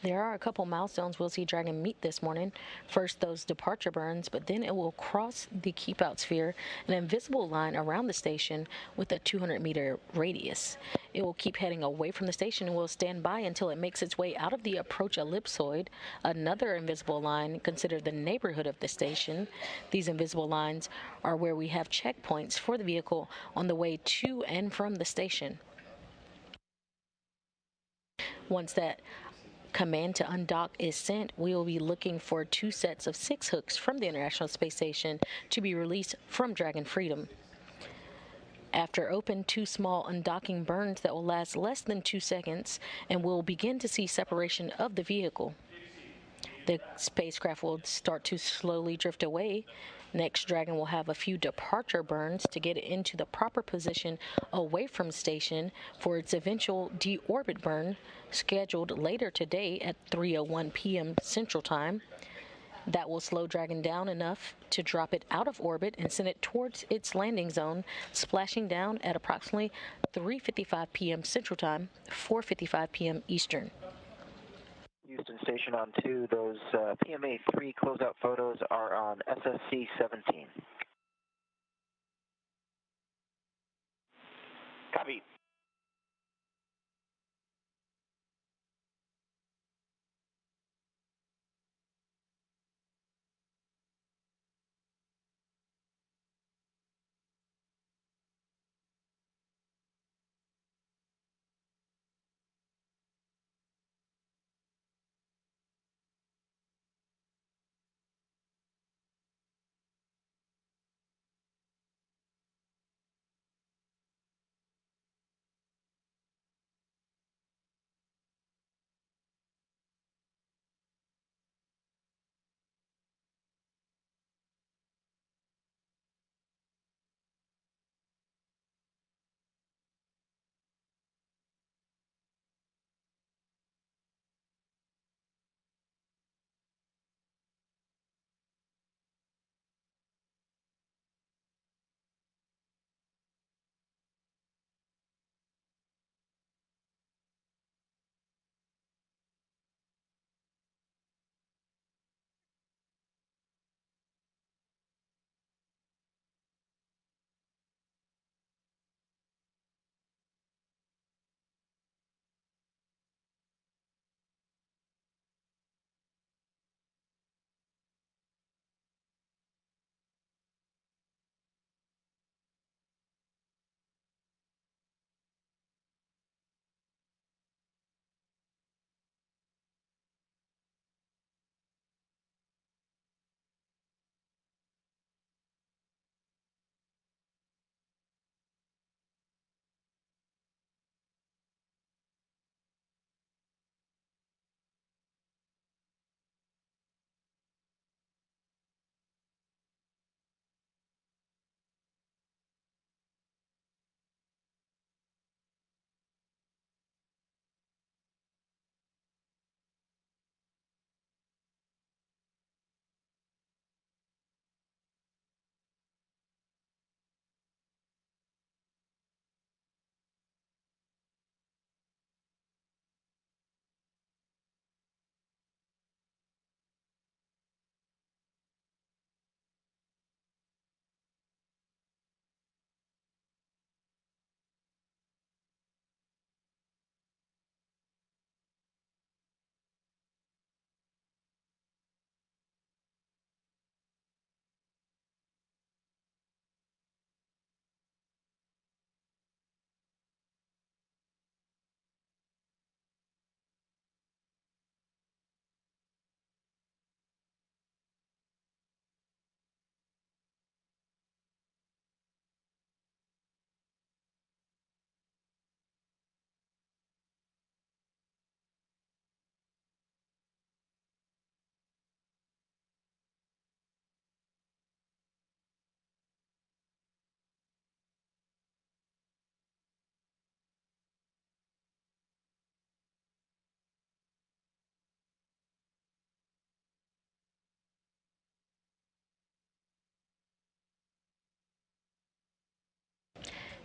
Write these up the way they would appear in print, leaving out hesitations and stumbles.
There are a couple milestones we'll see Dragon meet this morning. First, those departure burns, but then it will cross the keep out sphere, an invisible line around the station with a 200-meter radius. It will keep heading away from the station and will stand by until it makes its way out of the approach ellipsoid, another invisible line considered the neighborhood of the station. These invisible lines are where we have checkpoints for the vehicle on the way to and from the station. Once that command to undock is sent, we will be looking for 2 sets of 6 hooks from the International Space Station to be released from Dragon Freedom. After open, 2 small undocking burns that will last less than 2 seconds, and we'll begin to see separation of the vehicle. The spacecraft will start to slowly drift away. Next, Dragon will have a few departure burns to get it into the proper position away from station for its eventual deorbit burn, scheduled later today at 3:01 p.m. Central Time. That will slow Dragon down enough to drop it out of orbit and send it towards its landing zone, splashing down at approximately 3:55 p.m. Central Time, 4:55 p.m. Eastern. Houston Station on 2, those PMA 3 closeout photos are on SSC 17. Copy.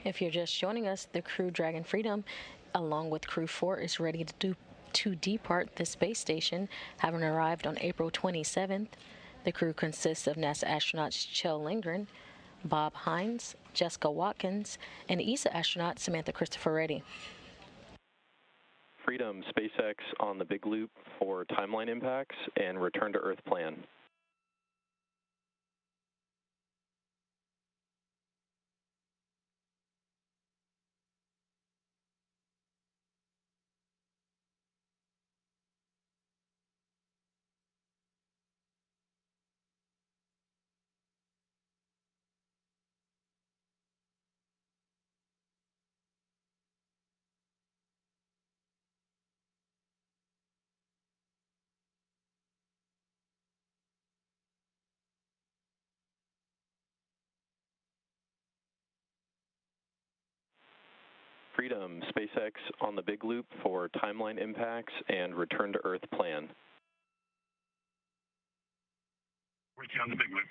If you're just joining us, the Crew Dragon Freedom, along with Crew 4, is ready to depart the space station, having arrived on April 27th. The crew consists of NASA astronauts Kjell Lindgren, Bob Hines, Jessica Watkins, and ESA astronaut Samantha Cristoforetti. Freedom, SpaceX on the big loop for timeline impacts and return to Earth plan. Freedom, SpaceX on the big loop for timeline impacts and return to Earth plan. Working on the big loop.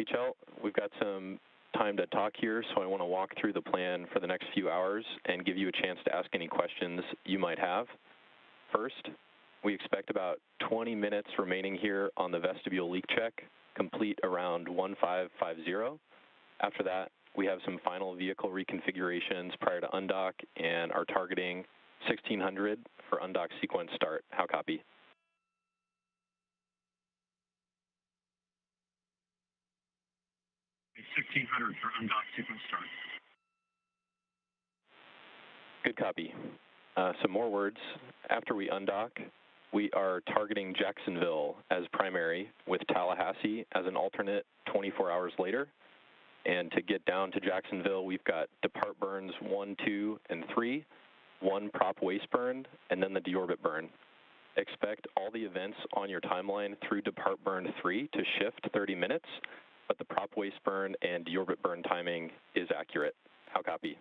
HL, we've got some time to talk here, so I want to walk through the plan for the next few hours and give you a chance to ask any questions you might have. First, we expect about 20 minutes remaining here on the vestibule leak check, complete around 1550. After that, we have some final vehicle reconfigurations prior to undock and are targeting 1600 for undock sequence start. How copy? It's 1600 for undock sequence start. Good copy. Some more words. After we undock, we are targeting Jacksonville as primary with Tallahassee as an alternate 24 hours later. And to get down to Jacksonville, we've got depart burns 1, 2, and 3, 1 prop waste burn, and then the deorbit burn. Expect all the events on your timeline through depart burn 3 to shift 30 minutes, but the prop waste burn and deorbit burn timing is accurate. How copy?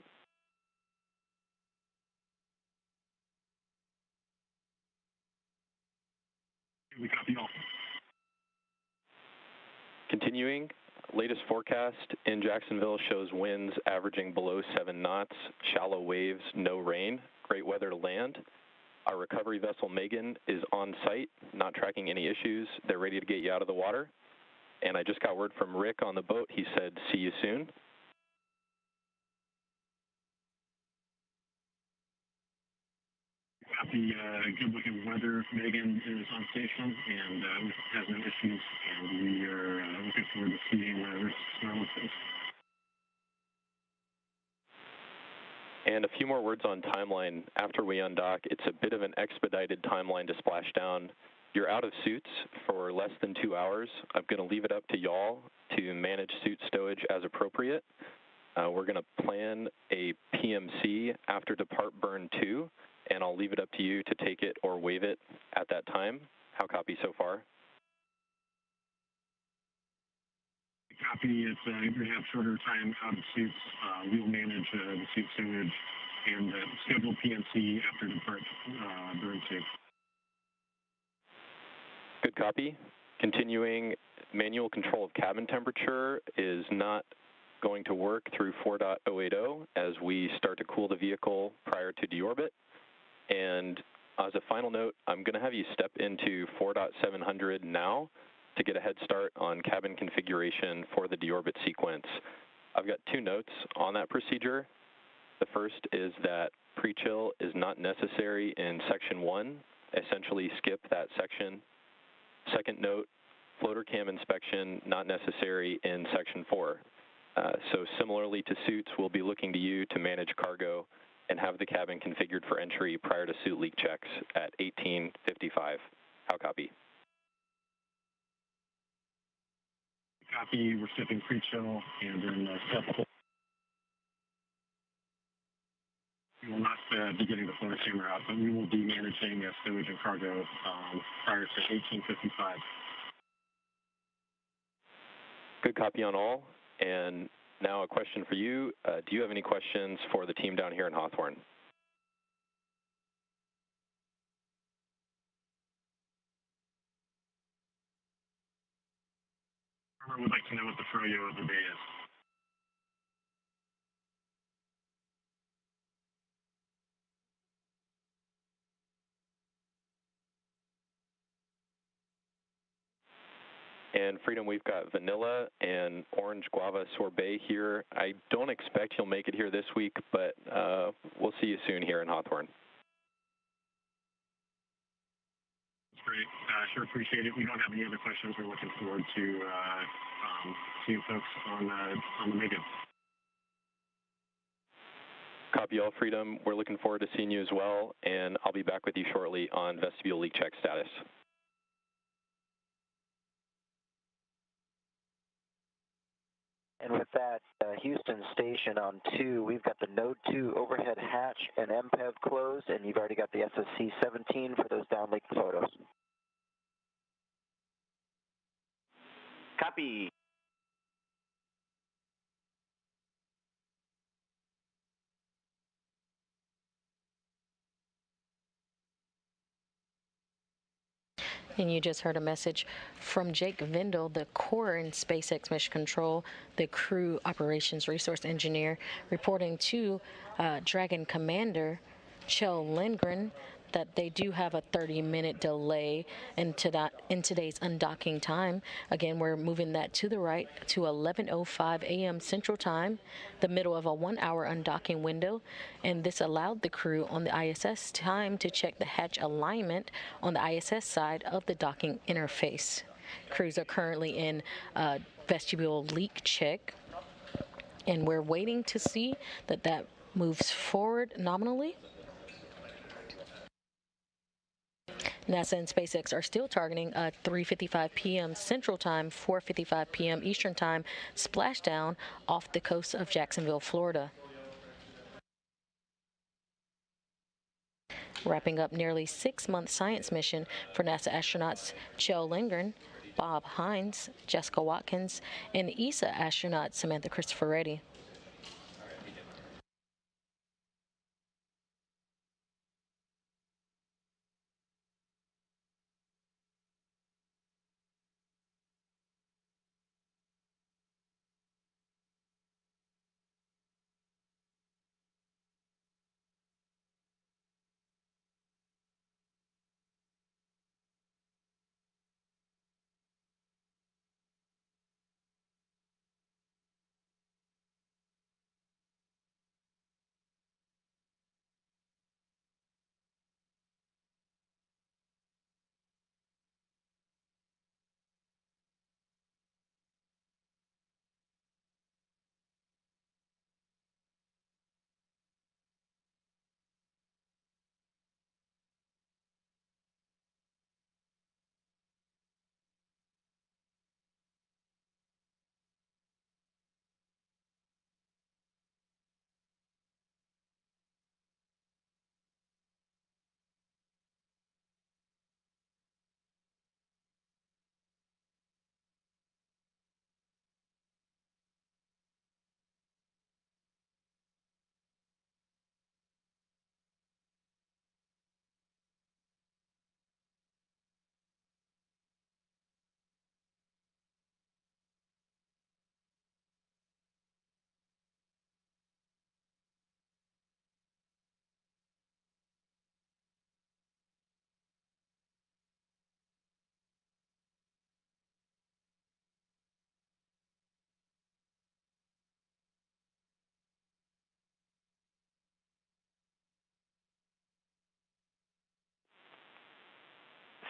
We copy all. Continuing, latest forecast in Jacksonville shows winds averaging below 7 knots, shallow waves, no rain, great weather to land. Our recovery vessel Megan is on site, not tracking any issues. They're ready to get you out of the water. And I just got word from Rick on the boat. He said, see you soon. Copy, good looking weather. Megan is on station and has no issues, and we are looking forward to seeing Rick's smile face. And a few more words on timeline. After we undock, it's a bit of an expedited timeline to splash down. You're out of suits for less than 2 hours. I'm going to leave it up to y'all to manage suit stowage as appropriate. We're going to plan a PMC after depart burn 2, and I'll leave it up to you to take it or waive it at that time. How copy so far? Copy. It's you're going to have shorter time out of suits. We'll manage the suit stowage and schedule PMC after depart burn 2. Good copy. Continuing, manual control of cabin temperature is not going to work through 4.080 as we start to cool the vehicle prior to deorbit. And as a final note, I'm going to have you step into 4.700 now to get a head start on cabin configuration for the deorbit sequence. I've got 2 notes on that procedure. The first is that pre-chill is not necessary in section 1. Essentially skip that section. Second note, floater cam inspection not necessary in section 4. So similarly to suits, we'll be looking to you to manage cargo and have the cabin configured for entry prior to suit leak checks at 18:55. How copy? Copy. We're skipping pre-chill and then step. We will not be getting the floater camera out, but we will be managing stowage and cargo prior to 18:55. Good copy on all. And now a question for you. Do you have any questions for the team down here in Hawthorne? I would like to know what the froyo of the day is. And Freedom, we've got vanilla and orange guava sorbet here. I don't expect you'll make it here this week, but we'll see you soon here in Hawthorne. Great. Sure appreciate it. We don't have any other questions. We're looking forward to seeing folks on the Megan. Copy all, Freedom. We're looking forward to seeing you as well, and I'll be back with you shortly on vestibule leak check status. And with that, Houston Station on 2, we've got the Node 2 overhead hatch and MPEV closed, and you've already got the SSC 17 for those downlink photos. Copy. And you just heard a message from Jake Vendel, the core in SpaceX Mission Control, the crew operations resource engineer, reporting to Dragon Commander Kjell Lindgren that they do have a 30-minute delay in today's undocking time. Again, we're moving that to the right to 11:05 a.m. Central Time, the middle of a 1-hour undocking window, and this allowed the crew on the ISS time to check the hatch alignment on the ISS side of the docking interface. Crews are currently in vestibule leak check, and we're waiting to see that moves forward nominally. NASA and SpaceX are still targeting a 3:55 p.m. Central Time, 4:55 p.m. Eastern Time splashdown off the coast of Jacksonville, Florida. Wrapping up nearly 6-month science mission for NASA astronauts Kjell Lindgren, Bob Hines, Jessica Watkins, and ESA astronaut Samantha Cristoforetti.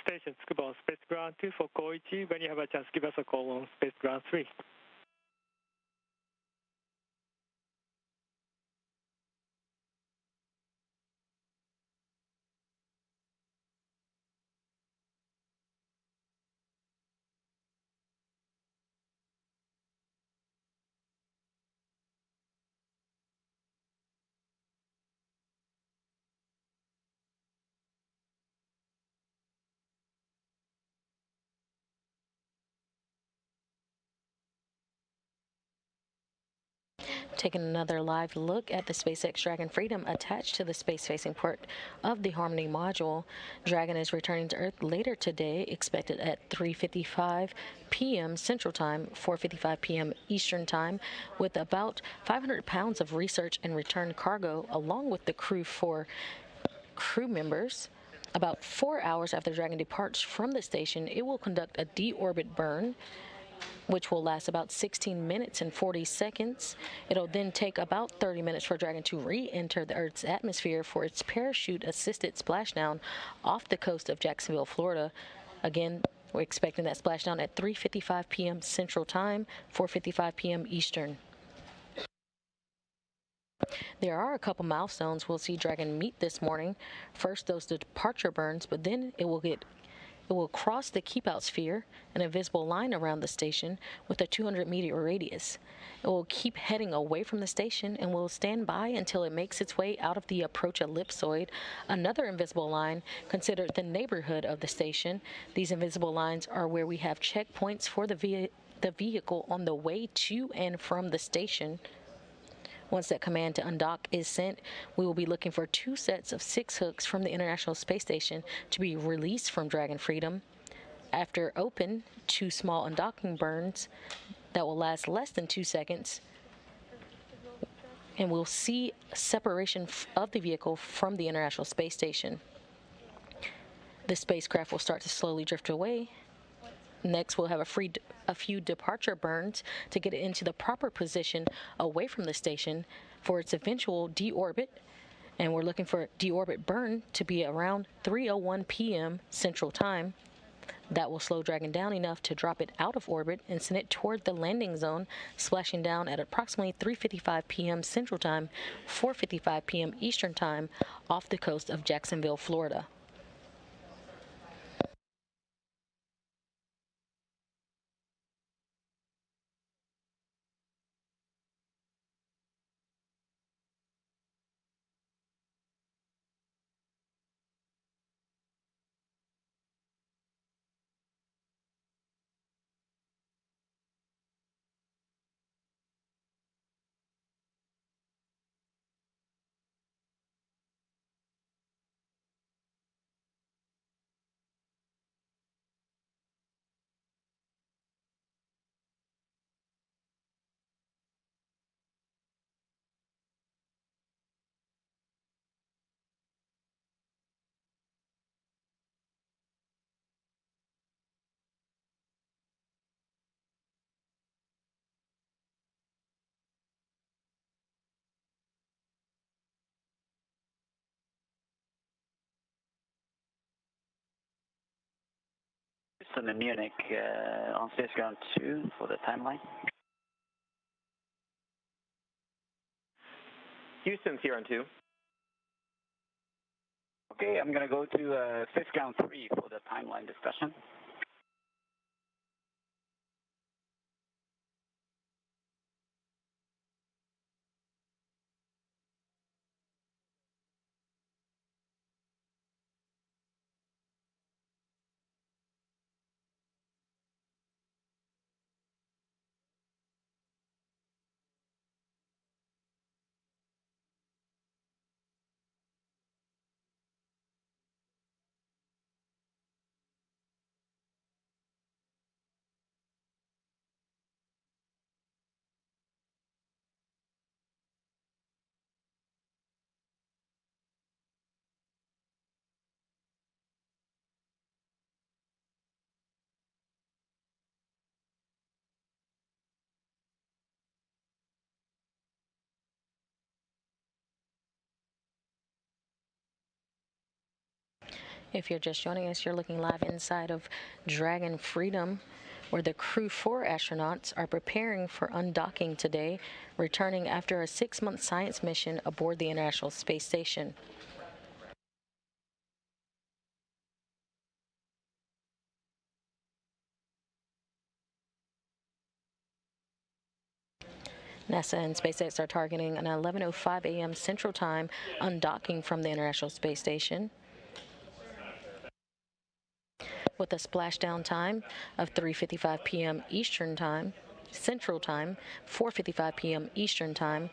Station Tsukuba on Space Ground 2 for call 1. When you have a chance, give us a call on Space Ground 3. Taking another live look at the SpaceX Dragon Freedom attached to the space-facing port of the Harmony module. Dragon is returning to Earth later today, expected at 3:55 p.m. Central Time, 4:55 p.m. Eastern Time, with about 500 pounds of research and return cargo, along with the crew members. About 4 hours after Dragon departs from the station, it will conduct a deorbit burn, which will last about 16 minutes and 40 seconds. It'll then take about 30 minutes for Dragon to re-enter the Earth's atmosphere for its parachute-assisted splashdown off the coast of Jacksonville, Florida. Again, we're expecting that splashdown at 3:55 p.m. Central Time, 4:55 p.m. Eastern. There are a couple milestones we'll see Dragon meet this morning. First, those departure burns, but then it will cross the keep-out sphere, an invisible line around the station with a 200-meter radius. It will keep heading away from the station and will stand by until it makes its way out of the approach ellipsoid, another invisible line considered the neighborhood of the station. These invisible lines are where we have checkpoints for the vehicle on the way to and from the station. Once that command to undock is sent, we will be looking for 2 sets of 6 hooks from the International Space Station to be released from Dragon Freedom. After open, 2 small undocking burns that will last less than 2 seconds, and we'll see separation of the vehicle from the International Space Station. The spacecraft will start to slowly drift away. Next, we'll have a few departure burns to get it into the proper position away from the station for its eventual deorbit. And we're looking for deorbit burn to be around 3:01 p.m. Central Time. That will slow Dragon down enough to drop it out of orbit and send it toward the landing zone, splashing down at approximately 3:55 p.m. Central Time, 4:55 p.m. Eastern Time, off the coast of Jacksonville, Florida. Houston and Munich on space ground 2 for the timeline. Houston's here on 2. Okay, I'm going to go to space ground 3 for the timeline discussion. If you're just joining us, you're looking live inside of Dragon Freedom, where the crew 4 astronauts are preparing for undocking today, returning after a 6-month science mission aboard the International Space Station. NASA and SpaceX are targeting an 11:05 a.m. Central Time undocking from the International Space Station, with a splashdown time of 3:55 p.m. Eastern Time, Central Time, 4:55 p.m. Eastern Time,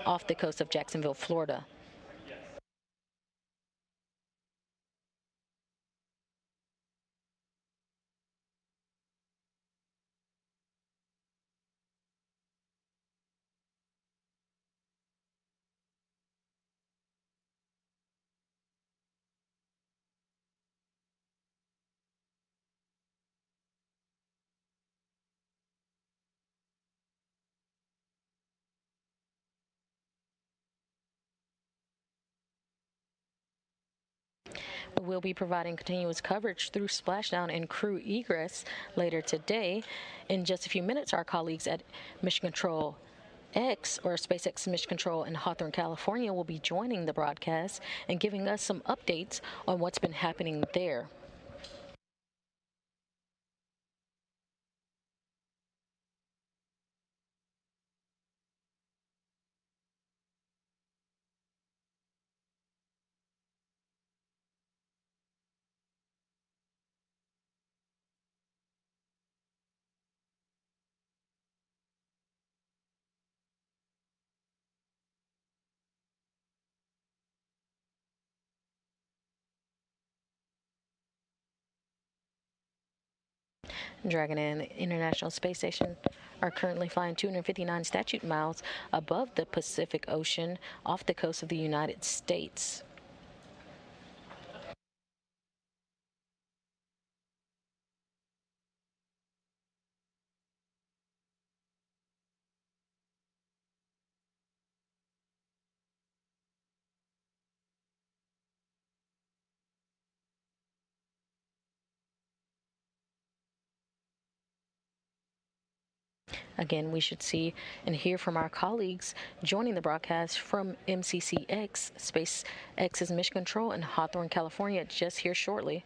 off the coast of Jacksonville, Florida. We'll be providing continuous coverage through splashdown and crew egress later today. In just a few minutes, our colleagues at Mission Control X, or SpaceX Mission Control in Hawthorne, California, will be joining the broadcast and giving us some updates on what's been happening there. Dragon and International Space Station are currently flying 259 statute miles above the Pacific Ocean off the coast of the United States. Again, we should see and hear from our colleagues joining the broadcast from MCCX, SpaceX's Mission Control in Hawthorne, California, just here shortly.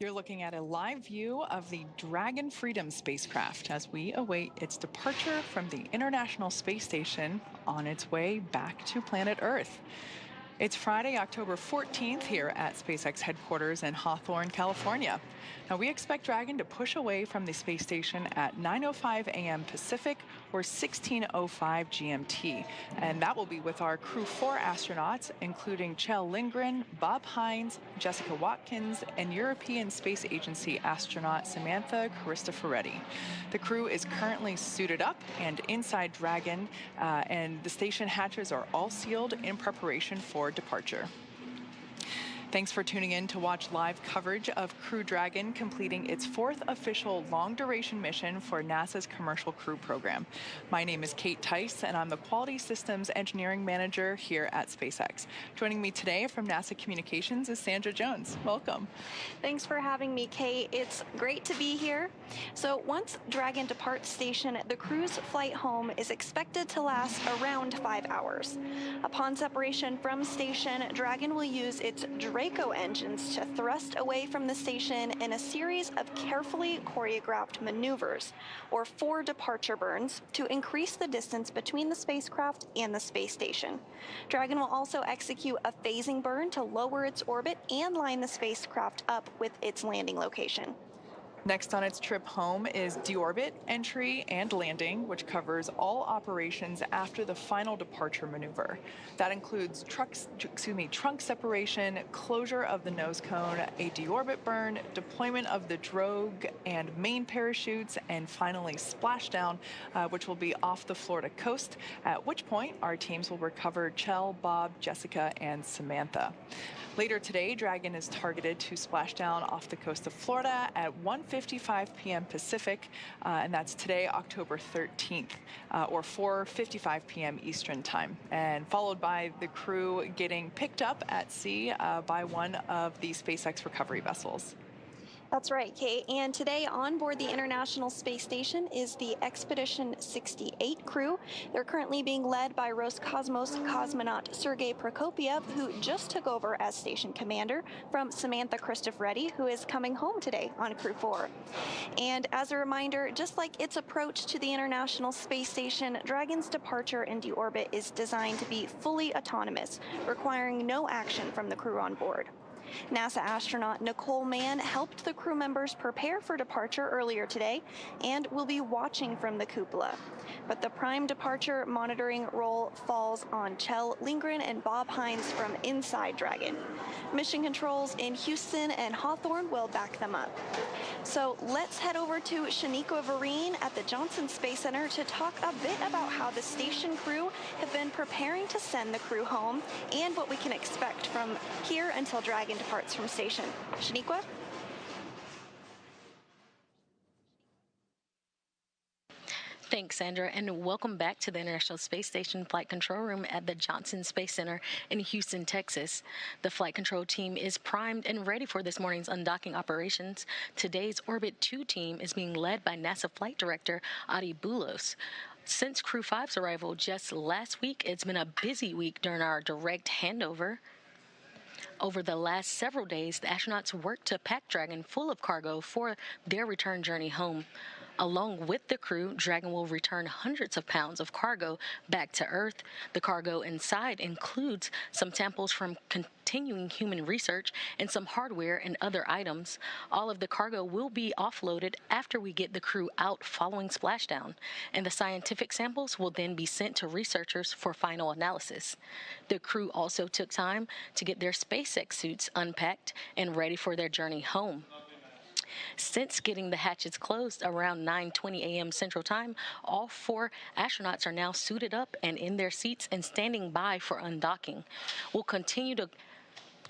You're looking at a live view of the Dragon Freedom spacecraft as we await its departure from the International Space Station on its way back to planet Earth. It's Friday, October 14th here at SpaceX headquarters in Hawthorne, California. Now, we expect Dragon to push away from the space station at 9:05 a.m. Pacific or 16:05 GMT. And that will be with our Crew 4 astronauts, including Kjell Lindgren, Bob Hines, Jessica Watkins, and European Space Agency astronaut Samantha Cristoforetti. The crew is currently suited up and inside Dragon, and the station hatches are all sealed in preparation for departure. Thanks for tuning in to watch live coverage of Crew Dragon completing its 4th official long-duration mission for NASA's Commercial Crew Program. My name is Kate Tice, and I'm the Quality Systems Engineering Manager here at SpaceX. Joining me today from NASA Communications is Sandra Jones. Welcome. Thanks for having me, Kate. It's great to be here. So once Dragon departs station, the crew's flight home is expected to last around 5 hours. Upon separation from station, Dragon will use its Draco engines to thrust away from the station in a series of carefully choreographed maneuvers, or 4 departure burns, to increase the distance between the spacecraft and the space station. Dragon will also execute a phasing burn to lower its orbit and line the spacecraft up with its landing location. Next on its trip home is deorbit, entry, and landing, which covers all operations after the final departure maneuver. That includes trunk separation, closure of the nose cone, a deorbit burn, deployment of the drogue and main parachutes, and finally splashdown, which will be off the Florida coast, at which point our teams will recover Kjell, Bob, Jessica, and Samantha. Later today, Dragon is targeted to splash down off the coast of Florida at 1:55 p.m. Pacific, and that's today, October 13th, or 4:55 p.m. Eastern Time, and followed by the crew getting picked up at sea by one of the SpaceX recovery vessels. That's right, Kate. And today on board the International Space Station is the Expedition 68 crew. They're currently being led by Roscosmos cosmonaut Sergei Prokopyev, who just took over as station commander from Samantha Cristoforetti, who is coming home today on Crew 4. And as a reminder, just like its approach to the International Space Station, Dragon's departure and deorbit is designed to be fully autonomous, requiring no action from the crew on board. NASA astronaut Nicole Mann helped the crew members prepare for departure earlier today and will be watching from the cupola. But the prime departure monitoring role falls on Kjell Lindgren and Bob Hines from inside Dragon. Mission controls in Houston and Hawthorne will back them up. So let's head over to Shaniqua Vereen at the Johnson Space Center to talk a bit about how the station crew have been preparing to send the crew home and what we can expect from here until Dragon departs from station. Shaniqua? Thanks, Sandra, and welcome back to the International Space Station Flight Control Room at the Johnson Space Center in Houston, Texas. The flight control team is primed and ready for this morning's undocking operations. Today's Orbit 2 team is being led by NASA Flight Director Adi Boulos. Since Crew 5's arrival just last week, it's been a busy week during our direct handover. Over the last several days, the astronauts worked to pack Dragon full of cargo for their return journey home. Along with the crew, Dragon will return hundreds of pounds of cargo back to Earth. The cargo inside includes some samples from continuing human research and some hardware and other items. All of the cargo will be offloaded after we get the crew out following splashdown, and the scientific samples will then be sent to researchers for final analysis. The crew also took time to get their SpaceX suits unpacked and ready for their journey home. Since getting the hatches closed around 9:20 a.m. Central Time, all 4 astronauts are now suited up and in their seats and standing by for undocking. We'll continue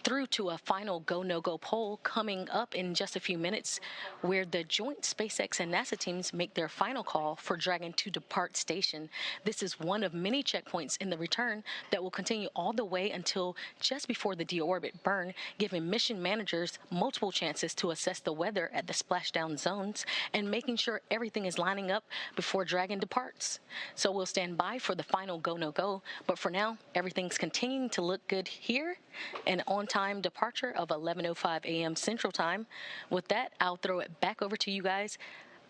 through to a final go, no-go poll coming up in just a few minutes, where the joint SpaceX and NASA teams make their final call for Dragon to depart station. This is one of many checkpoints in the return that will continue all the way until just before the deorbit burn, giving mission managers multiple chances to assess the weather at the splashdown zones and making sure everything is lining up before Dragon departs. So we'll stand by for the final go, no-go, but for now, everything's continuing to look good here and on-time departure of 11:05 a.m. Central Time. With that, I'll throw it back over to you guys.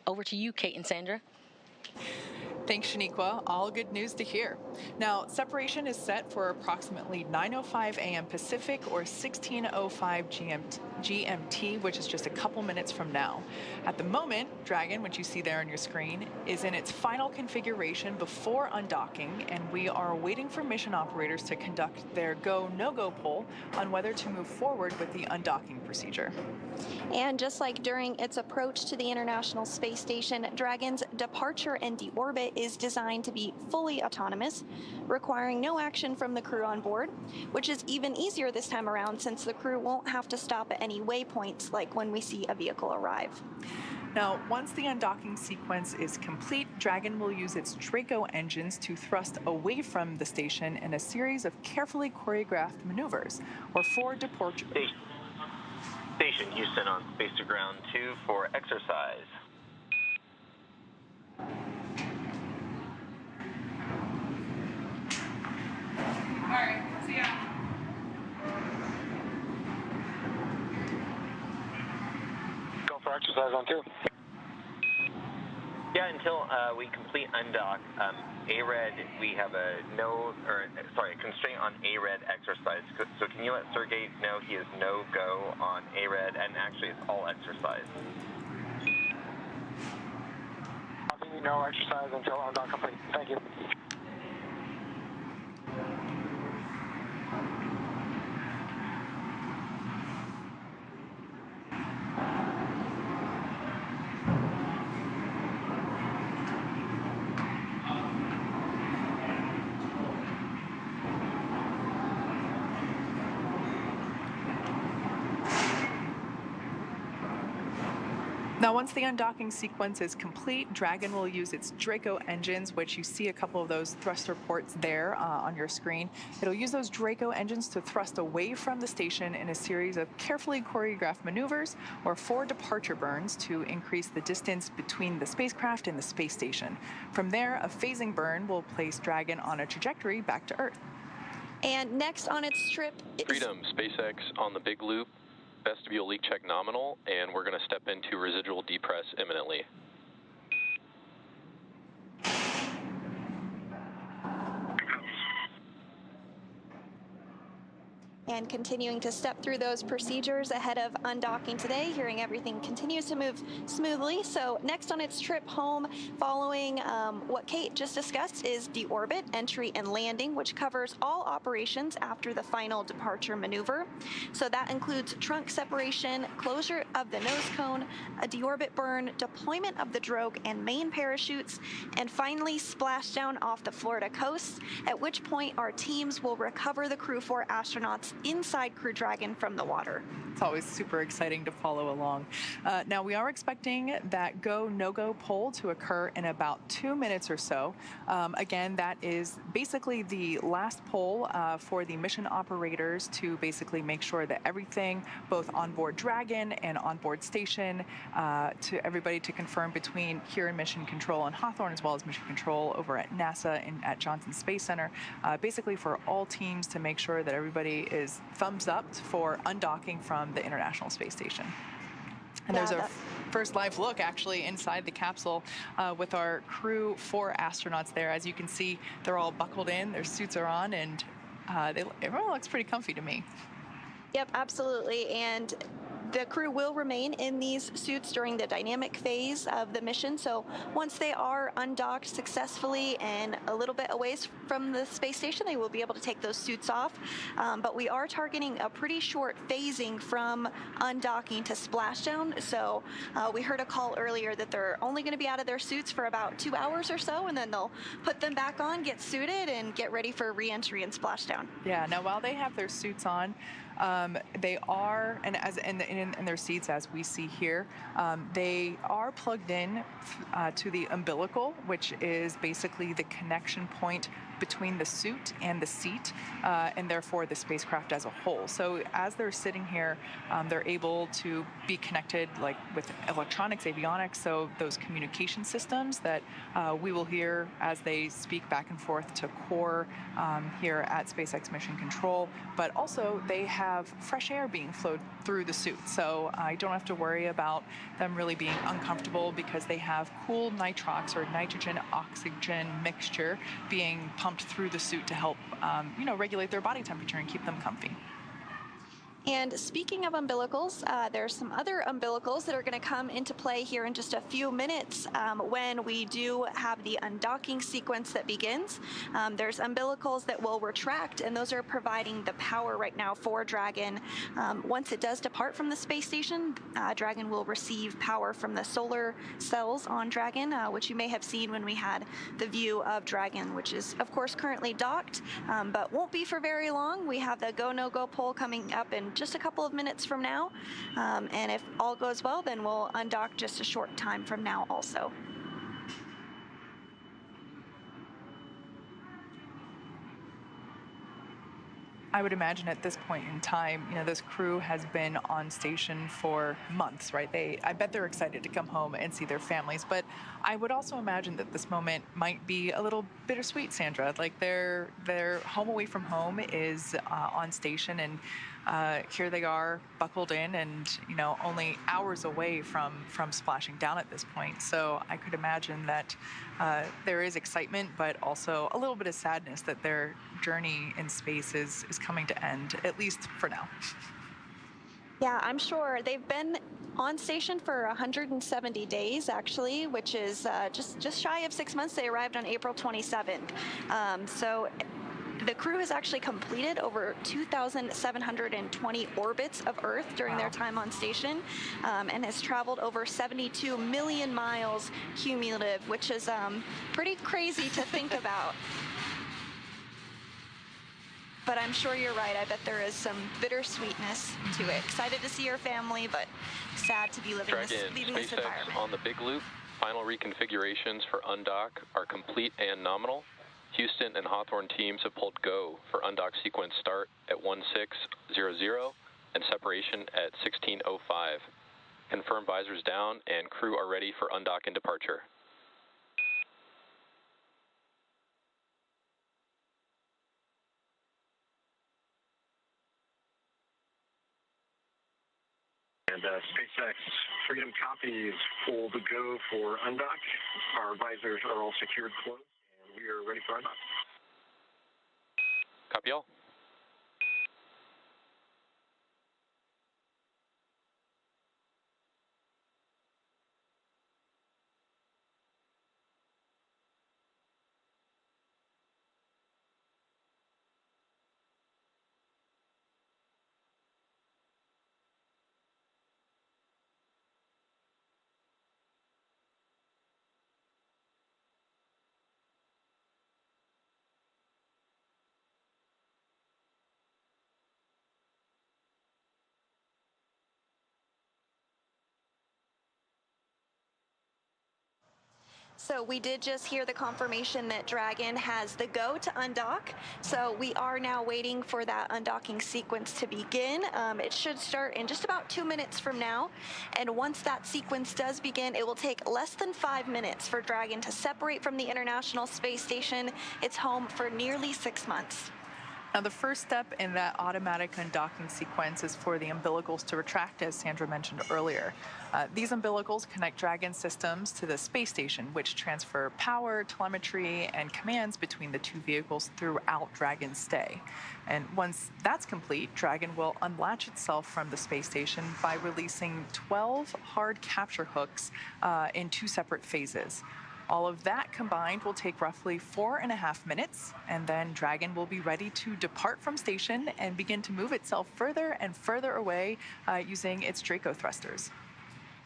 Over to you, Kate and Sandra. Thanks, Shaniqua. All good news to hear. Now, separation is set for approximately 9:05 a.m. Pacific or 16:05 GMT, which is just a couple minutes from now. At the moment, Dragon, which you see there on your screen, is in its final configuration before undocking, and we are waiting for mission operators to conduct their go, no-go poll on whether to move forward with the undocking procedure. And just like during its approach to the International Space Station, Dragon's departure and deorbit is designed to be fully autonomous, requiring no action from the crew on board, which is even easier this time around since the crew won't have to stop at any waypoints like when we see a vehicle arrive. Now, once the undocking sequence is complete, Dragon will use its Draco engines to thrust away from the station in a series of carefully choreographed maneuvers, or for departure. Station Houston on Space to Ground 2 for exercise. All right, see ya. Go for exercise on 2. Yeah, until we complete undock, ARED, we have a constraint on ARED exercise. So can you let Sergey know he is no-go on ARED, and actually it's all exercise? No exercise until undock complete. Thank you. Now, once the undocking sequence is complete, Dragon will use its Draco engines, which you see a couple of those thruster ports there on your screen. It'll use those Draco engines to thrust away from the station in a series of carefully choreographed maneuvers or 4 departure burns to increase the distance between the spacecraft and the space station. From there, a phasing burn will place Dragon on a trajectory back to Earth. And next on its trip is Freedom, SpaceX on the big loop. Vestibule leak check nominal, and we're going to step into residual depress imminently. And continuing to step through those procedures ahead of undocking today, hearing everything continues to move smoothly. So next on its trip home, following what Kate just discussed, is deorbit, entry, and landing, which covers all operations after the final departure maneuver. So that includes trunk separation, closure of the nose cone, a deorbit burn, deployment of the drogue and main parachutes, and finally splashdown off the Florida coast, at which point our teams will recover the Crew 4 astronauts inside Crew Dragon from the water. It's always super exciting to follow along. Now, we are expecting that go, no-go poll to occur in about 2 minutes or so. Again, that is basically the last poll for the mission operators to basically make sure that everything, both on board Dragon and on board station, to everybody to confirm between here in Mission Control on Hawthorne, as well as Mission Control over at NASA and at Johnson Space Center, basically for all teams to make sure that everybody is thumbs up for undocking from the International Space Station. And there's our first live look actually inside the capsule with our Crew 4 astronauts there. As you can see, they're all buckled in, their suits are on, and everyone looks pretty comfy to me. Yep, absolutely. And the crew will remain in these suits during the dynamic phase of the mission. So once they are undocked successfully and a little bit away from the space station, they will be able to take those suits off. But we are targeting a pretty short phasing from undocking to splashdown. So we heard a call earlier that they're only going to be out of their suits for about 2 hours or so, and then they'll put them back on, get suited, and get ready for re-entry and splashdown. Yeah, now while they have their suits on, they are, and as in their seats, as we see here, they are plugged in to the umbilical, which is basically the connection point between the suit and the seat, and therefore the spacecraft as a whole. So as they're sitting here, they're able to be connected like with electronics, avionics, so those communication systems that we will hear as they speak back and forth to core here at SpaceX Mission Control. But also they have fresh air being flowed through the suit, so I don't have to worry about them really being uncomfortable because they have cool nitrox or nitrogen oxygen mixture being pumped through the suit to help regulate their body temperature and keep them comfy. And speaking of umbilicals, there's some other umbilicals that are going to come into play here in just a few minutes when we do have the undocking sequence that begins. There's umbilicals that will retract, and those are providing the power right now for Dragon. Once it does depart from the space station, Dragon will receive power from the solar cells on Dragon, which you may have seen when we had the view of Dragon, which is, of course, currently docked, but won't be for very long. We have the go, no-go poll coming up in just a couple of minutes from now, and if all goes well, then we'll undock just a short time from now also. I would imagine at this point in time, this crew has been on station for months, right? I bet they're excited to come home and see their families, but I would also imagine that this moment might be a little bittersweet, Sandra. Like their home away from home is on station, and here they are buckled in and only hours away from splashing down at this point. So I could imagine that there is excitement, but also a little bit of sadness that their journey in space is coming to end, at least for now. Yeah, I'm sure. They've been on station for 170 days, actually, which is just shy of 6 months. They arrived on April 27th. So the crew has actually completed over 2,720 orbits of Earth during their time on station, and has traveled over 72 million miles cumulative, which is pretty crazy to think about. But I'm sure you're right. I bet there is some bittersweetness to it. Excited to see your family, but sad to be leaving this environment. On the big loop, final reconfigurations for undock are complete and nominal. Houston and Hawthorne teams have pulled go for undock sequence start at 1600 and separation at 1605. Confirm visors down and crew are ready for undock and departure. And SpaceX Freedom copies pull the go for undock. Our visors are all secured closed, and we are ready for undock. Copy all. So we did just hear the confirmation that Dragon has the go to undock. So we are now waiting for that undocking sequence to begin. It should start in just about 2 minutes from now. And once that sequence does begin, it will take less than 5 minutes for Dragon to separate from the International Space Station. It's home for nearly 6 months. Now, the first step in that automatic undocking sequence is for the umbilicals to retract, as Sandra mentioned earlier. These umbilicals connect Dragon systems to the space station, which transfer power, telemetry, and commands between the two vehicles throughout Dragon's stay. And once that's complete, Dragon will unlatch itself from the space station by releasing 12 hard capture hooks in 2 separate phases. All of that combined will take roughly 4.5 minutes, and then Dragon will be ready to depart from station and begin to move itself further and further away using its Draco thrusters.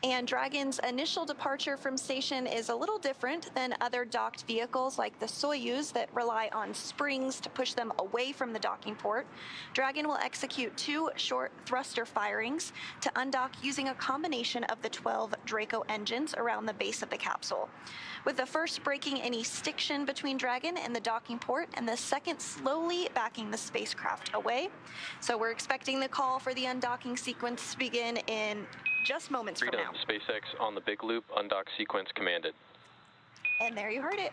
And Dragon's initial departure from station is a little different than other docked vehicles like the Soyuz that rely on springs to push them away from the docking port. Dragon will execute 2 short thruster firings to undock using a combination of the 12 Draco engines around the base of the capsule, with the first breaking any stiction between Dragon and the docking port, and the second slowly backing the spacecraft away. So we're expecting the call for the undocking sequence to begin in just moments from now. SpaceX on the big loop, undock sequence commanded. And there you heard it.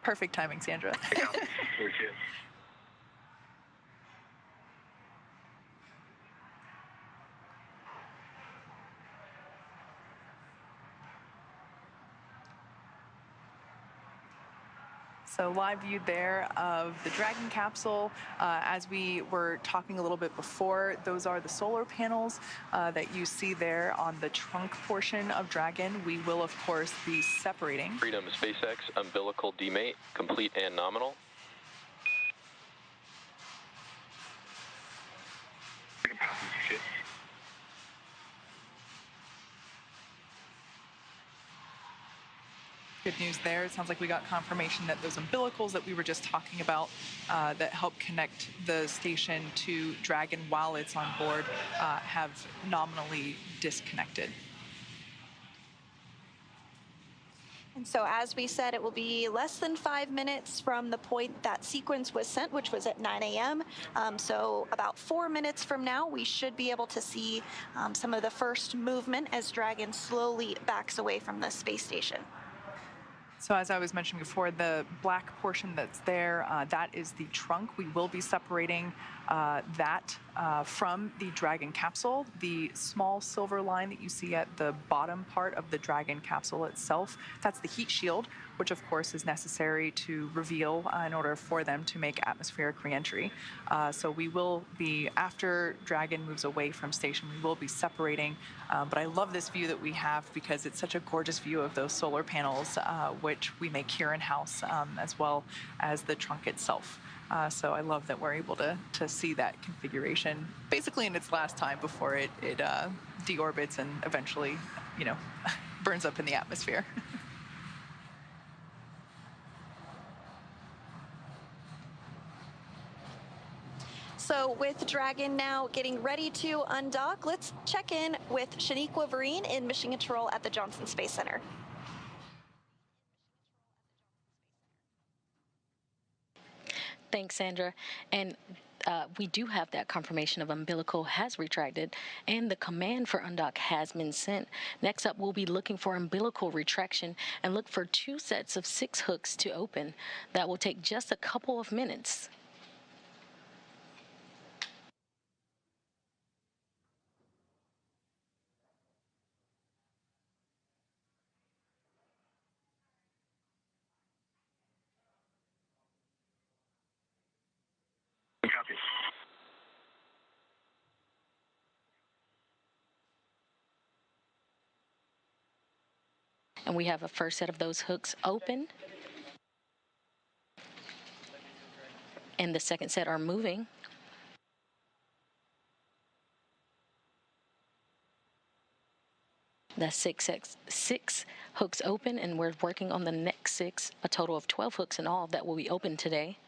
Perfect timing, Sandra. So live view there of the Dragon capsule. As we were talking a little bit before, those are the solar panels that you see there on the trunk portion of Dragon. We will, of course, be separating. Freedom SpaceX, umbilical demate, complete and nominal. Good news there. It sounds like we got confirmation that those umbilicals that we were just talking about that help connect the station to Dragon while it's on board have nominally disconnected. And so as we said, it will be less than 5 minutes from the point that sequence was sent, which was at 9 a.m. So about 4 minutes from now, we should be able to see some of the first movement as Dragon slowly backs away from the space station. So as I was mentioning before, the black portion that's there, that is the trunk. We will be separating that from the Dragon capsule. The small silver line that you see at the bottom part of the Dragon capsule itself, that's the heat shield, which of course is necessary to reveal in order for them to make atmospheric reentry. So we will be, after Dragon moves away from station, we will be separating. But I love this view that we have because it's such a gorgeous view of those solar panels, which we make here in-house, as well as the trunk itself. So I love that we're able to see that configuration basically in its last time before it deorbits and eventually, you know, burns up in the atmosphere. So with Dragon now getting ready to undock, let's check in with Shaniqua Vereen in Mission Control at the Johnson Space Center. Thanks, Sandra. And we do have that confirmation of umbilical has retracted and the command for undock has been sent. Next up, we'll be looking for umbilical retraction and look for 2 sets of 6 hooks to open. That will take just a couple of minutes. Copy. And we have a first set of those hooks open. And the second set are moving. That's 6 hooks open, and we're working on the next 6, a total of 12 hooks in all that will be open today.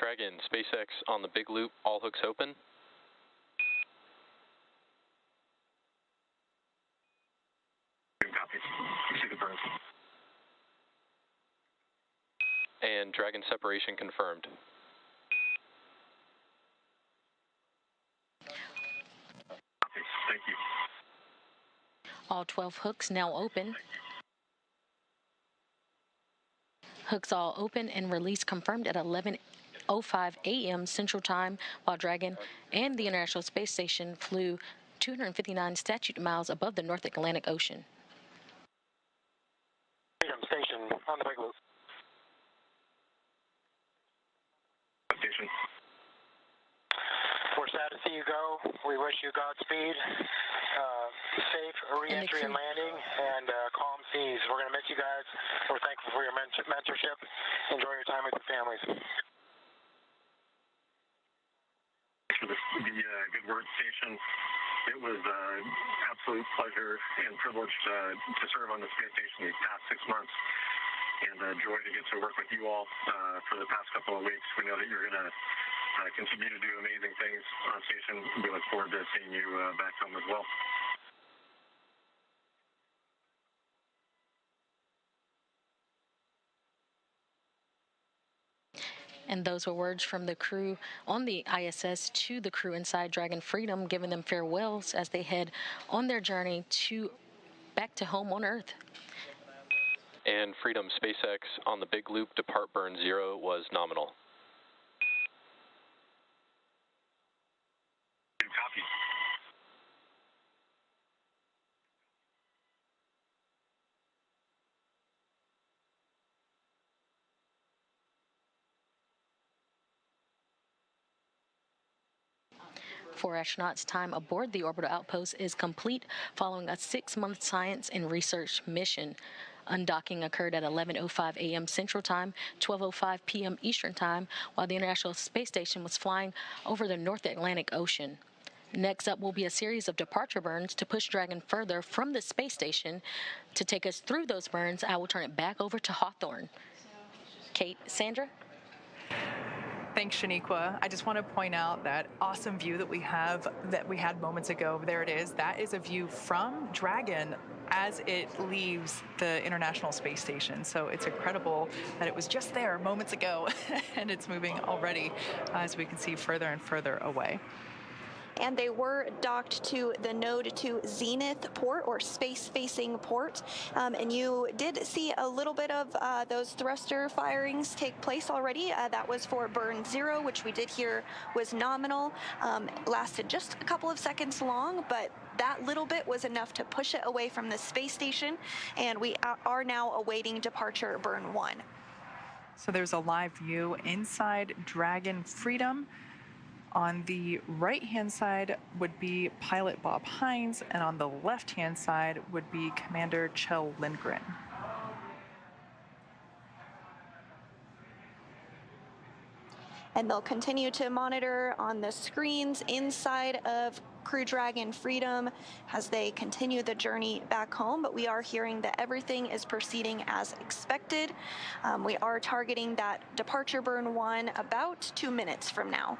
Dragon, SpaceX on the big loop, all hooks open. Copy. You see the burns. And Dragon separation confirmed. Copy. Thank you. All 12 hooks now open. Hooks all open and release confirmed at 11:05 a.m. Central Time, while Dragon and the International Space Station flew 259 statute miles above the North Atlantic Ocean. Freedom Station on the big loop. Station. We're sad to see you go. We wish you Godspeed, safe re-entry and landing, and calm seas. We're going to miss you guys. We're thankful for your mentorship. Enjoy your time with your families. Thanks for the good word, Station. It was an absolute pleasure and privilege to serve on the space station these past 6 months, and a joy to get to work with you all for the past couple of weeks. We know that you're going to continue to do amazing things on station. We look forward to seeing you back home as well. And those were words from the crew on the ISS to the crew inside Dragon Freedom, giving them farewells as they head on their journey back to home on Earth. And Freedom, SpaceX on the big loop, depart burn 0 was nominal. Copy. For astronauts, time aboard the orbital outpost is complete following a 6-month science and research mission. Undocking occurred at 11:05 a.m. Central Time, 12:05 p.m. Eastern Time, while the International Space Station was flying over the North Atlantic Ocean. Next up will be a series of departure burns to push Dragon further from the space station. To take us through those burns, I will turn it back over to Hawthorne. Kate, Sandra? Thanks, Shaniqua. I just want to point out that awesome view that we had moments ago. There it is. That is a view from Dragon as it leaves the International Space Station. So it's incredible that it was just there moments ago and it's moving already as we can see further and further away. And they were docked to the Node 2 Zenith port, or space-facing port. And you did see a little bit of those thruster firings take place already. That was for burn 0, which we did hear was nominal. Lasted just a couple of seconds long, but that little bit was enough to push it away from the space station. And we are now awaiting departure burn 1. So there's a live view inside Dragon Freedom. On the right-hand side would be pilot Bob Hines, and on the left-hand side would be Commander Kjell Lindgren. And they'll continue to monitor on the screens inside of Crew Dragon Freedom as they continue the journey back home, but we are hearing that everything is proceeding as expected. We are targeting that departure burn 1 about 2 minutes from now.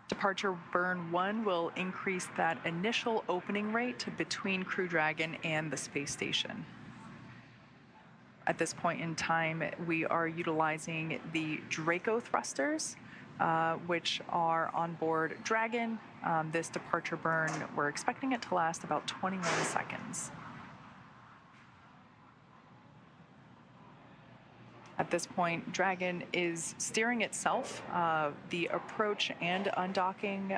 Departure burn 1 will increase that initial opening rate between Crew Dragon and the space station. At this point in time, we are utilizing the Draco thrusters, which are on board Dragon. This departure burn, we're expecting it to last about 21 seconds. At this point, Dragon is steering itself. The approach and undocking,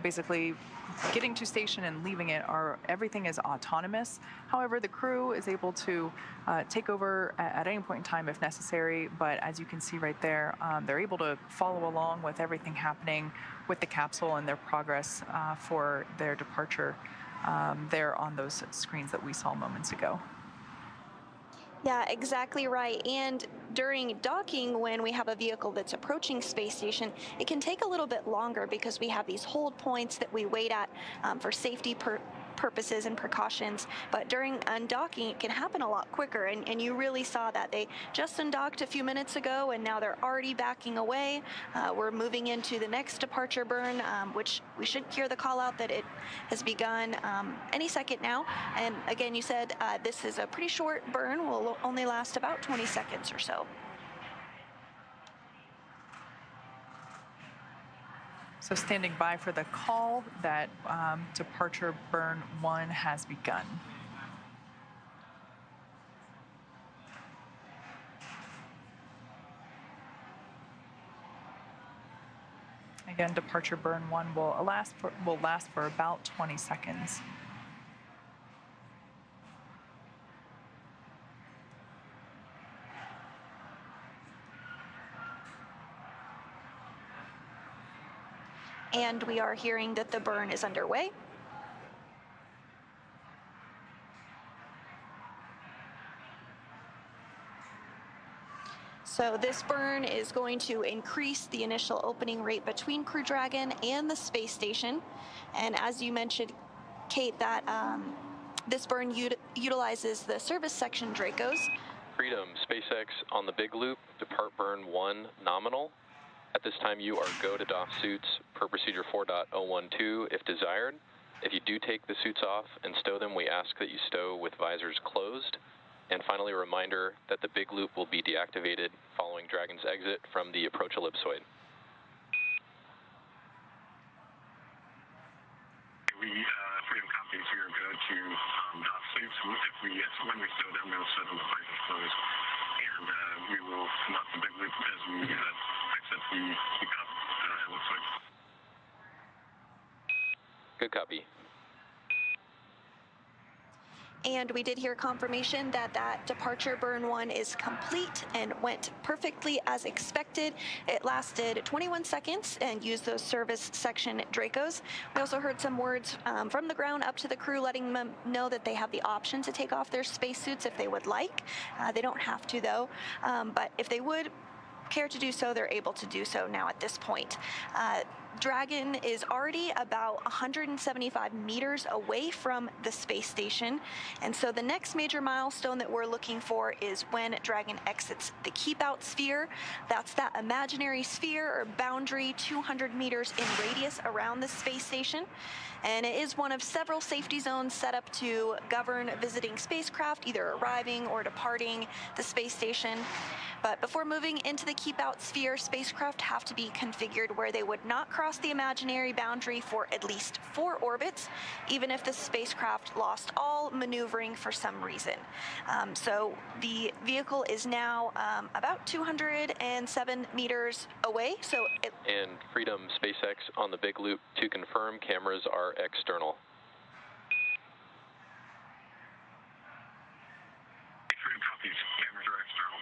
basically getting to station and leaving it, everything is autonomous. However, the crew is able to take over at any point in time if necessary. But as you can see right there, they're able to follow along with everything happening with the capsule and their progress for their departure there on those screens that we saw moments ago. Yeah, exactly right. And during docking, when we have a vehicle that's approaching space station, it can take a little bit longer because we have these hold points that we wait at for safety purposes and precautions, but during undocking, it can happen a lot quicker, and you really saw that. They just undocked a few minutes ago, and now they're already backing away. We're moving into the next departure burn, which we should hear the call out that it has begun any second now. And again, you said this is a pretty short burn, will only last about 20 seconds or so. So standing by for the call that departure burn 1 has begun. Again, departure burn 1 will last for about 20 seconds. And we are hearing that the burn is underway. So this burn is going to increase the initial opening rate between Crew Dragon and the space station. And as you mentioned, Kate, that this burn utilizes the service section Dracos. Freedom, SpaceX on the big loop, depart burn 1 nominal. At this time, you are go to doff suits per procedure 4.012 if desired. If you do take the suits off and stow them, we ask that you stow with visors closed. And finally, a reminder that the big loop will be deactivated following Dragon's exit from the approach ellipsoid. Freedom copies, we are good to doff suits. When we stow them, we'll stow them with visors closed. And we will come up the big loop as we exit the ellipsoid. Good copy. And we did hear confirmation that that departure burn 1 is complete and went perfectly as expected. It lasted 21 seconds and used those service section Dracos. We also heard some words from the ground up to the crew letting them know that they have the option to take off their spacesuits if they would like. They don't have to though, but if they would care to do so, they're able to do so now at this point. Dragon is already about 175 meters away from the space station, and so the next major milestone that we're looking for is when Dragon exits the keep out sphere. That's that imaginary sphere or boundary 200 meters in radius around the space station, and it is one of several safety zones set up to govern visiting spacecraft either arriving or departing the space station. But before moving into the keep out sphere, spacecraft have to be configured where they would not cross the imaginary boundary for at least 4 orbits, even if the spacecraft lost all maneuvering for some reason. So the vehicle is now about 207 meters away. And Freedom, SpaceX on the big loop to confirm cameras are external. Freedom copies, cameras are external.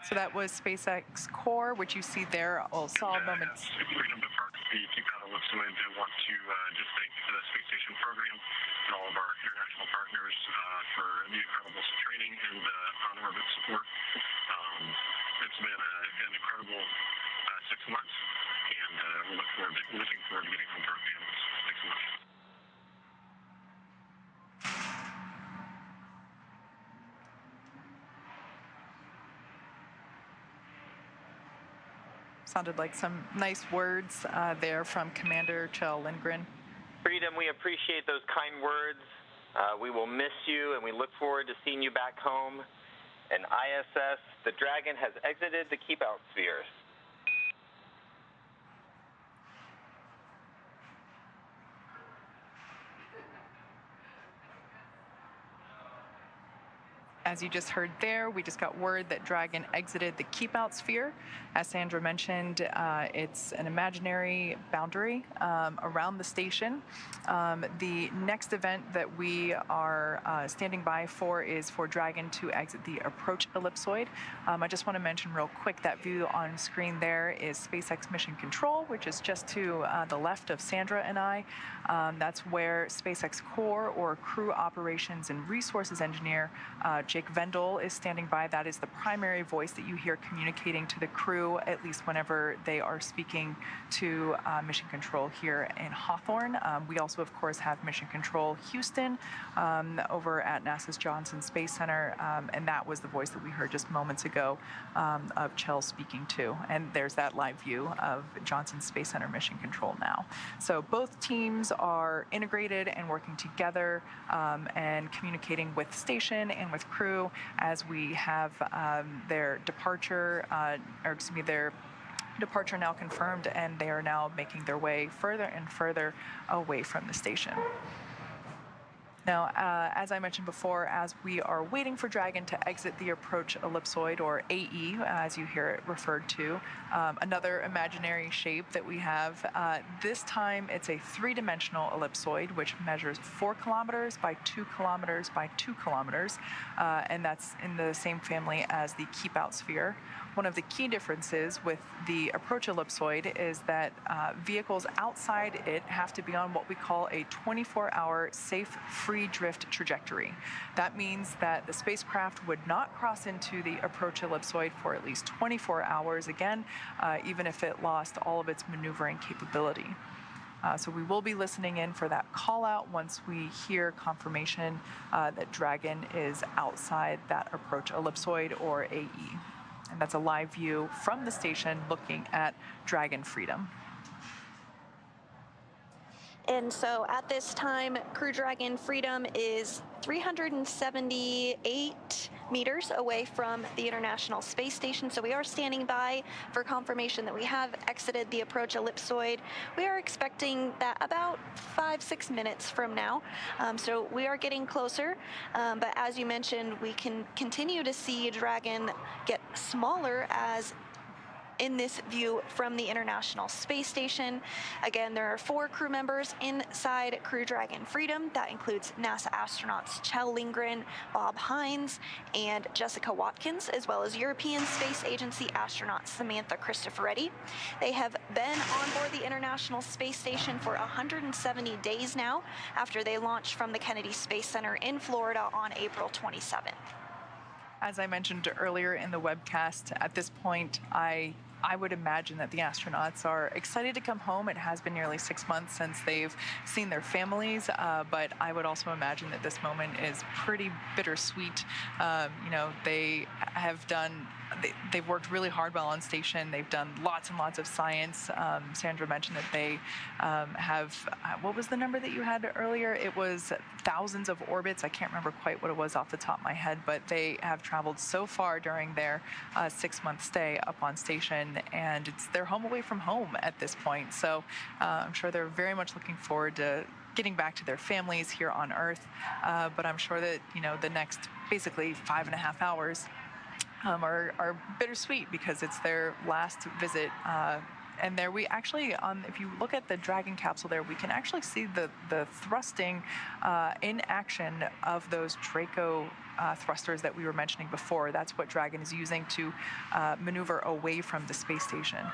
So that was SpaceX Core, which you see there. Saw moments. Freedom departs the keep out ellipsoid. I want to just thank the space station program and all of our international partners for the incredible training and on-orbit support. It's been an incredible 6 months, and we're looking forward to getting home to our families. Thanks so much. Sounded like some nice words there from Commander Kjell Lindgren. Freedom, we appreciate those kind words. We will miss you, and we look forward to seeing you back home. And ISS, the Dragon has exited the keep-out sphere. As you just heard there, we just got word that Dragon exited the keep-out sphere. As Sandra mentioned, it's an imaginary boundary around the station. The next event that we are standing by for is for Dragon to exit the approach ellipsoid. I just want to mention real quick that view on screen there is SpaceX Mission Control, which is just to the left of Sandra and I. That's where SpaceX Core or Crew Operations and Resources Engineer Jake Jake Vendel is standing by. That is the primary voice that you hear communicating to the crew, at least whenever they are speaking to Mission Control here in Hawthorne. We also, of course, have Mission Control Houston over at NASA's Johnson Space Center, and that was the voice that we heard just moments ago of Kjell speaking to. And there's that live view of Johnson Space Center Mission Control now. So both teams are integrated and working together and communicating with station and with crew as we have their departure, their departure now confirmed, and they are now making their way further and further away from the station. Now, as I mentioned before, as we are waiting for Dragon to exit the approach ellipsoid, or AE, as you hear it referred to, another imaginary shape that we have. This time, it's a three-dimensional ellipsoid, which measures 4 kilometers by 2 kilometers by 2 kilometers, and that's in the same family as the keep-out sphere. One of the key differences with the approach ellipsoid is that vehicles outside it have to be on what we call a 24-hour safe free drift trajectory. That means that the spacecraft would not cross into the approach ellipsoid for at least 24 hours again, even if it lost all of its maneuvering capability. So we will be listening in for that call out once we hear confirmation that Dragon is outside that approach ellipsoid, or AE. And that's a live view from the station looking at Dragon Freedom. And so at this time, Crew Dragon Freedom is 378 meters away from the International Space Station. So we are standing by for confirmation that we have exited the approach ellipsoid. We are expecting that about 5-6 minutes from now. So we are getting closer. But as you mentioned, we can continue to see Dragon get smaller as in this view from the International Space Station. Again, there are 4 crew members inside Crew Dragon Freedom. That includes NASA astronauts Kjell Lindgren, Bob Hines, and Jessica Watkins, as well as European Space Agency astronaut Samantha Cristoforetti. They have been on board the International Space Station for 170 days now, after they launched from the Kennedy Space Center in Florida on April 27th. As I mentioned earlier in the webcast, at this point, I would imagine that the astronauts are excited to come home. It has been nearly 6 months since they've seen their families, but I would also imagine that this moment is pretty bittersweet. They have done, they've worked really hard while on station. They've done lots and lots of science. Sandra mentioned that they have, what was the number that you had earlier? It was thousands of orbits. I can't remember quite what it was off the top of my head, but they have traveled so far during their 6-month stay up on station, and it's their home away from home at this point. So I'm sure they're very much looking forward to getting back to their families here on Earth. But I'm sure that, the next basically 5.5 hours are bittersweet, because it's their last visit. And there we actually, if you look at the Dragon capsule there, we can actually see the thrusting in action of those Draco thrusters that we were mentioning before. That's what Dragon is using to maneuver away from the space station.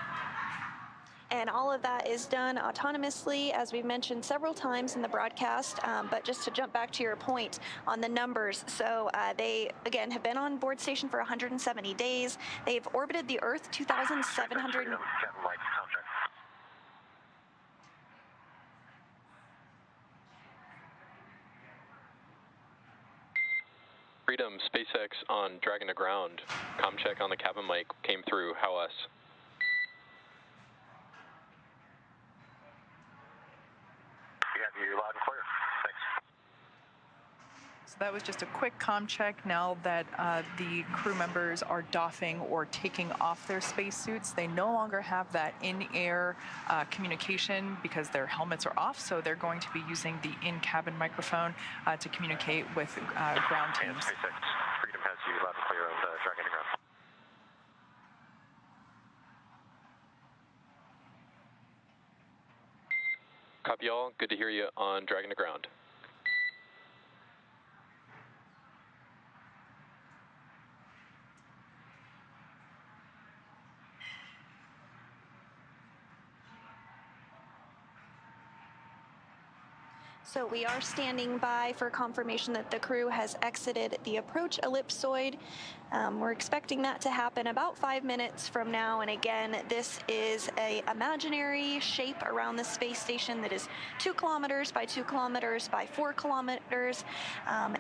And all of that is done autonomously, as we've mentioned several times in the broadcast. But just to jump back to your point on the numbers, so they, again, have been on board station for 170 days. They've orbited the Earth 2,700... Freedom, SpaceX on Dragon to ground. Com check on the cabin mic came through. How us? Yeah, you're loud and clear. Thanks. So that was just a quick comm check. Now that the crew members are doffing or taking off their spacesuits, they no longer have that in-air communication because their helmets are off, so they're going to be using the in-cabin microphone to communicate with ground teams. And SpaceX, Freedom has you loud and clear on the Dragon to ground. Copy all. Good to hear you on Dragon to ground. So we are standing by for confirmation that the crew has exited the approach ellipsoid. We're expecting that to happen about 5 minutes from now. And again, this is an imaginary shape around the space station that is 2 kilometers by 2 kilometers by 4 kilometers.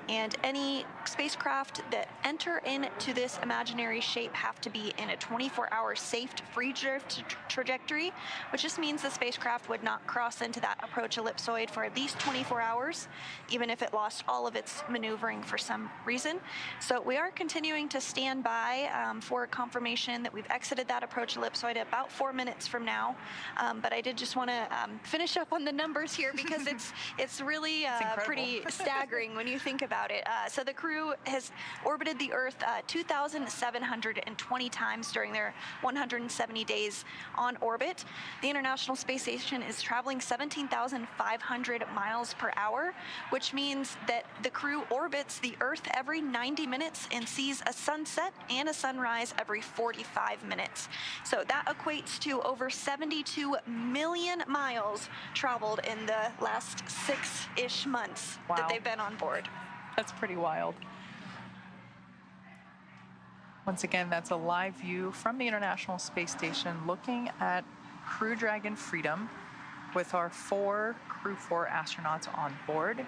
And any spacecraft that enter into this imaginary shape have to be in a 24-hour safe free drift trajectory, which just means the spacecraft would not cross into that approach ellipsoid for at least 24 hours, even if it lost all of its maneuvering for some reason. So we are continuing to stand by for confirmation that we've exited that approach ellipsoid at about 4 minutes from now. But I did just want to finish up on the numbers here because it's really pretty staggering when you think about it. So the crew has orbited the Earth 2,720 times during their 170 days on orbit. The International Space Station is traveling 17,500 miles per hour, which means that the crew orbits the Earth every 90 minutes and sees a sunset and a sunrise every 45 minutes. So that equates to over 72 million miles traveled in the last 6-ish months that they've been on board. That's pretty wild. Once again, that's a live view from the International Space Station looking at Crew Dragon Freedom with our Crew 4 astronauts on board.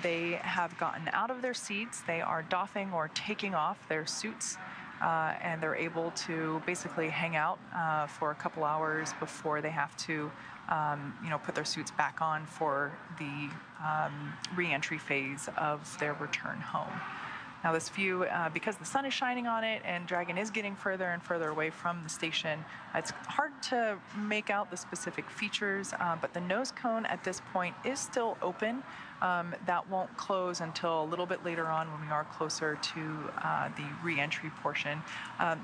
They have gotten out of their seats. They are doffing or taking off their suits, and they're able to basically hang out for a couple hours before they have to put their suits back on for the re-entry phase of their return home. Now this view, because the sun is shining on it and Dragon is getting further and further away from the station, it's hard to make out the specific features, but the nose cone at this point is still open. That won't close until a little bit later on when we are closer to the re-entry portion.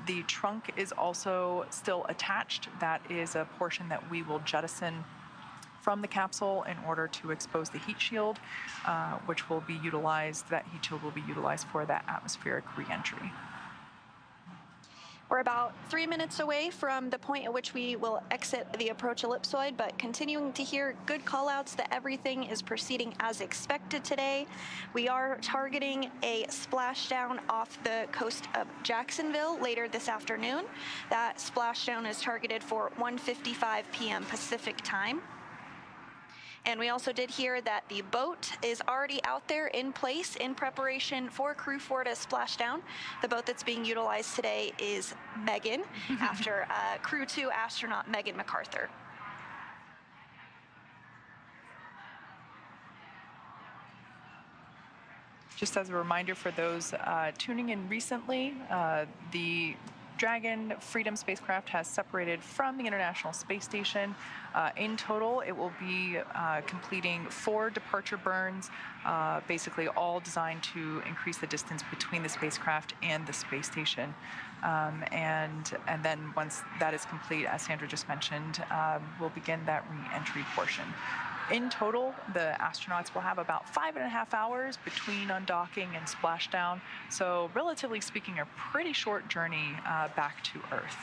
The trunk is also still attached. That is a portion that we will jettison from the capsule in order to expose the heat shield, which will be utilized, that heat shield will be utilized for that atmospheric re-entry. We're about 3 minutes away from the point at which we will exit the approach ellipsoid, but continuing to hear good call-outs that everything is proceeding as expected today. We are targeting a splashdown off the coast of Jacksonville later this afternoon. That splashdown is targeted for 1:55 p.m. Pacific time. And we also did hear that the boat is already out there in place in preparation for Crew 4 to splash down. The boat that's being utilized today is Megan, after Crew 2 astronaut Megan MacArthur. Just as a reminder for those tuning in recently, the Dragon Freedom spacecraft has separated from the International Space Station. In total, it will be completing 4 departure burns, basically all designed to increase the distance between the spacecraft and the space station. And then once that is complete, as Sandra just mentioned, we'll begin that re-entry portion. In total, the astronauts will have about 5.5 hours between undocking and splashdown. So relatively speaking, a pretty short journey back to Earth.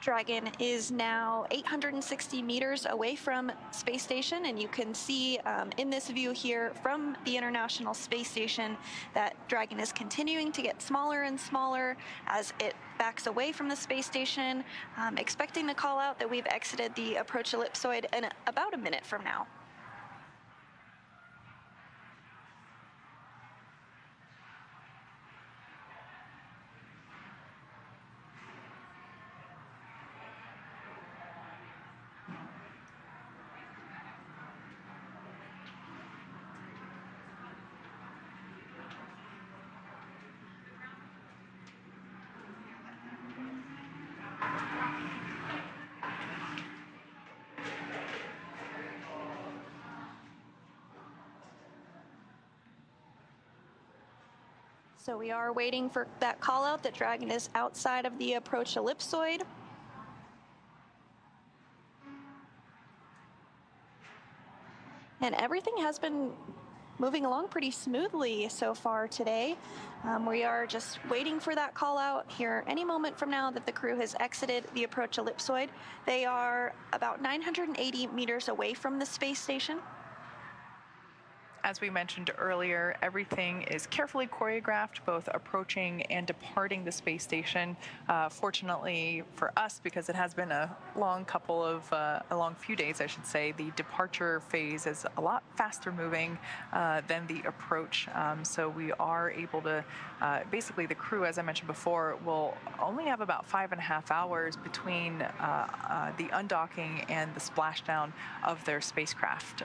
Dragon is now 860 meters away from space station, and you can see in this view here from the International Space Station that Dragon is continuing to get smaller and smaller as it backs away from the space station, expecting the call out that we've exited the approach ellipsoid in about a minute from now. So we are waiting for that call out that Dragon is outside of the approach ellipsoid. And everything has been moving along pretty smoothly so far today. We are just waiting for that call out here any moment from now that the crew has exited the approach ellipsoid. They are about 980 meters away from the space station. As we mentioned earlier, everything is carefully choreographed, both approaching and departing the space station. Fortunately for us, because it has been a long few days, I should say, the departure phase is a lot faster moving than the approach. So we are able to, basically the crew, as I mentioned before, will only have about 5.5 hours between the undocking and the splashdown of their spacecraft.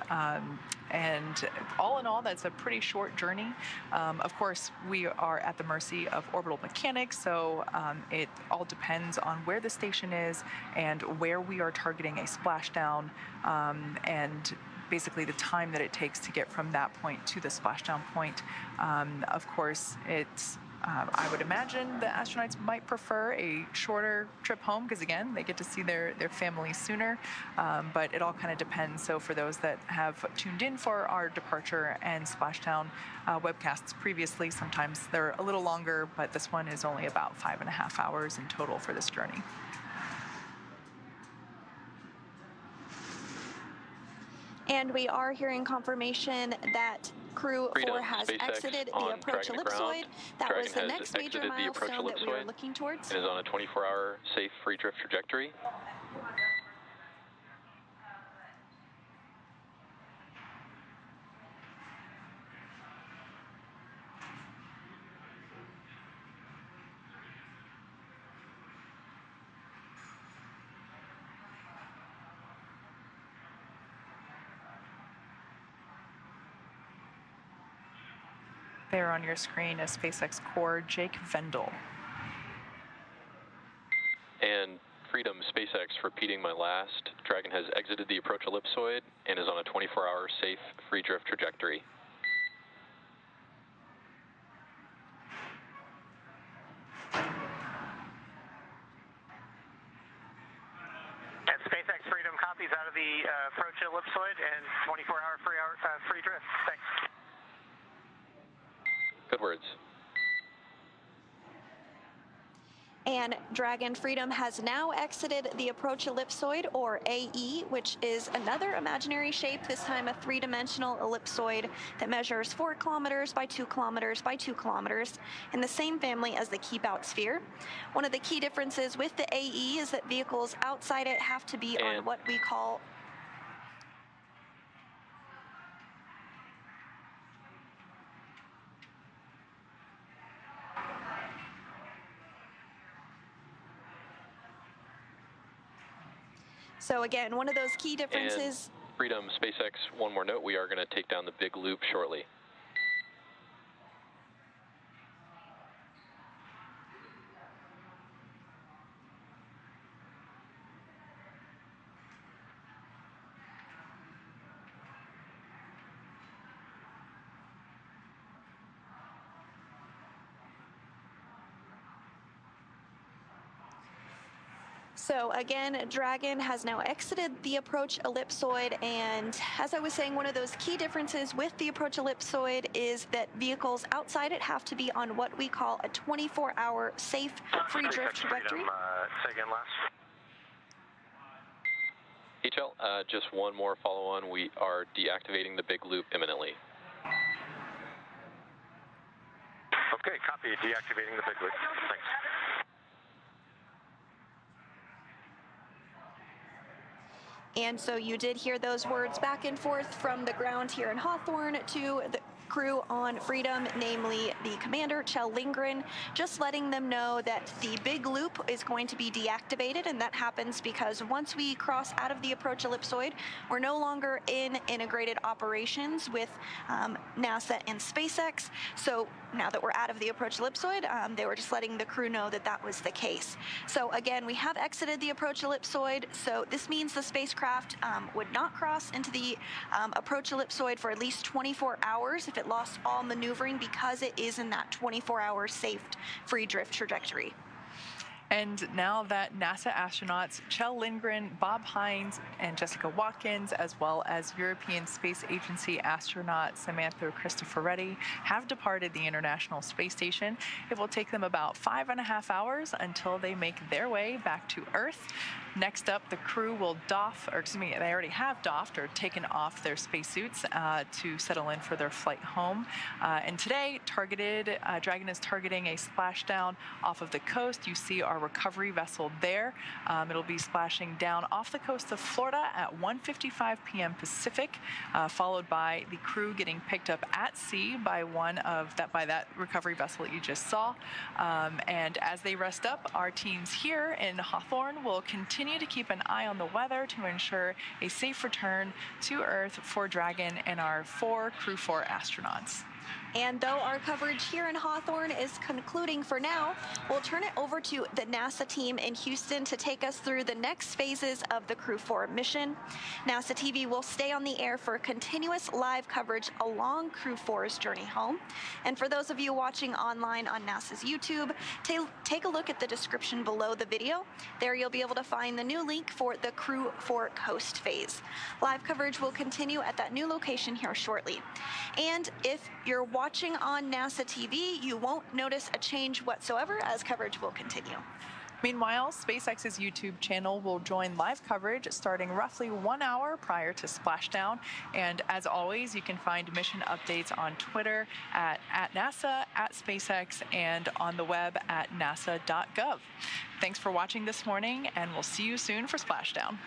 And all in all, that's a pretty short journey. Of course, we are at the mercy of orbital mechanics, so it all depends on where the station is and where we are targeting a splashdown, and basically the time that it takes to get from that point to the splashdown point. Of course, it's I would imagine the astronauts might prefer a shorter trip home because, again, they get to see their families sooner, but it all kind of depends. So for those that have tuned in for our departure and splashdown webcasts previously, sometimes they're a little longer, but this one is only about 5.5 hours in total for this journey. And we are hearing confirmation that Crew 4 has exited the approach ellipsoid. That was the next major milestone that we were looking towards. And is on a 24-hour safe free drift trajectory. There on your screen is SpaceX core Jake Vendel. And Freedom SpaceX, repeating my last, Dragon has exited the approach ellipsoid and is on a 24-hour safe free drift trajectory. And SpaceX Freedom copies out of the approach ellipsoid and 24-hour free drift. Thanks. Good words. And Dragon Freedom has now exited the approach ellipsoid, or AE, which is another imaginary shape, this time a three-dimensional ellipsoid that measures 4 kilometers by 2 kilometers by 2 kilometers, in the same family as the Keep-Out sphere. One of the key differences with the AE is that vehicles outside it have to be on what we call So again, one of those key differences. And Freedom SpaceX, one more note, we are going to take down the big loop shortly. So again, Dragon has now exited the approach ellipsoid, and as I was saying, one of those key differences with the approach ellipsoid is that vehicles outside it have to be on what we call a 24-hour safe free drift trajectory. Say again, last. Kjell, just one more follow-on. We are deactivating the big loop imminently. Okay, copy. Deactivating the big loop. Thanks. And so you did hear those words back and forth from the ground here in Hawthorne to the crew on Freedom, namely the commander, Kjell Lindgren, just letting them know that the big loop is going to be deactivated, and that happens because once we cross out of the approach ellipsoid, we're no longer in integrated operations with NASA and SpaceX. So now that we're out of the approach ellipsoid, they were just letting the crew know that that was the case. So again, we have exited the approach ellipsoid, so this means the spacecraft would not cross into the approach ellipsoid for at least 24 hours if it lost all maneuvering, because it is in that 24-hour safe free drift trajectory. And now that NASA astronauts Kjell Lindgren, Bob Hines, and Jessica Watkins, as well as European Space Agency astronaut Samantha Cristoforetti, have departed the International Space Station, it will take them about 5.5 hours until they make their way back to Earth. Next up, the crew will they already have doffed or taken off their spacesuits to settle in for their flight home. And today, Dragon is targeting a splashdown off of the coast. You see our recovery vessel there. It'll be splashing down off the coast of Florida at 1:55 p.m. Pacific, followed by the crew getting picked up at sea by that recovery vessel that you just saw. And as they rest up, our teams here in Hawthorne will continue to keep an eye on the weather to ensure a safe return to Earth for Dragon and our Crew 4 astronauts. And though our coverage here in Hawthorne is concluding for now, we'll turn it over to the NASA team in Houston to take us through the next phases of the Crew 4 mission. NASA TV will stay on the air for continuous live coverage along Crew 4's journey home. And for those of you watching online on NASA's YouTube, take a look at the description below the video. There you'll be able to find the new link for the Crew 4 coast phase. Live coverage will continue at that new location here shortly. And if you're watching on NASA TV, you won't notice a change whatsoever as coverage will continue. Meanwhile, SpaceX's YouTube channel will join live coverage starting roughly 1 hour prior to splashdown. And as always, you can find mission updates on Twitter at NASA, at SpaceX, and on the web at nasa.gov. Thanks for watching this morning, and we'll see you soon for splashdown.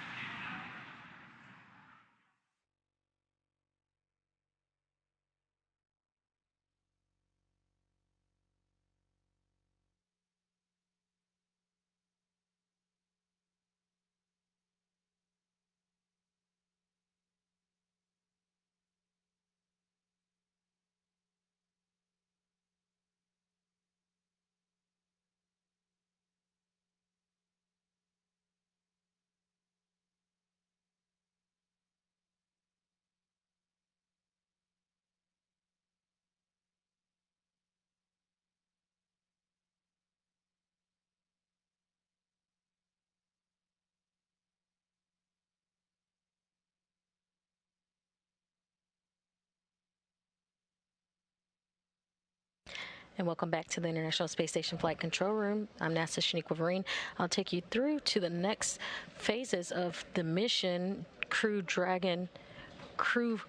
And welcome back to the International Space Station Flight Control Room. I'm NASA Shaniqua Vereen. I'll take you through to the next phases of the mission. Crew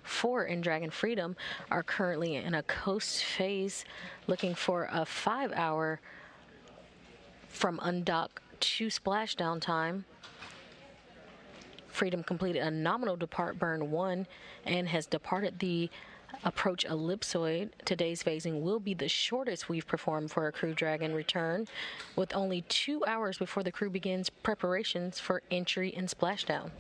4 and Dragon Freedom are currently in a coast phase, looking for a 5-hour from undock to splashdown time. Freedom completed a nominal depart burn 1 and has departed the approach ellipsoid. Today's phasing will be the shortest we've performed for a Crew Dragon return, with only 2 hours before the crew begins preparations for entry and splashdown.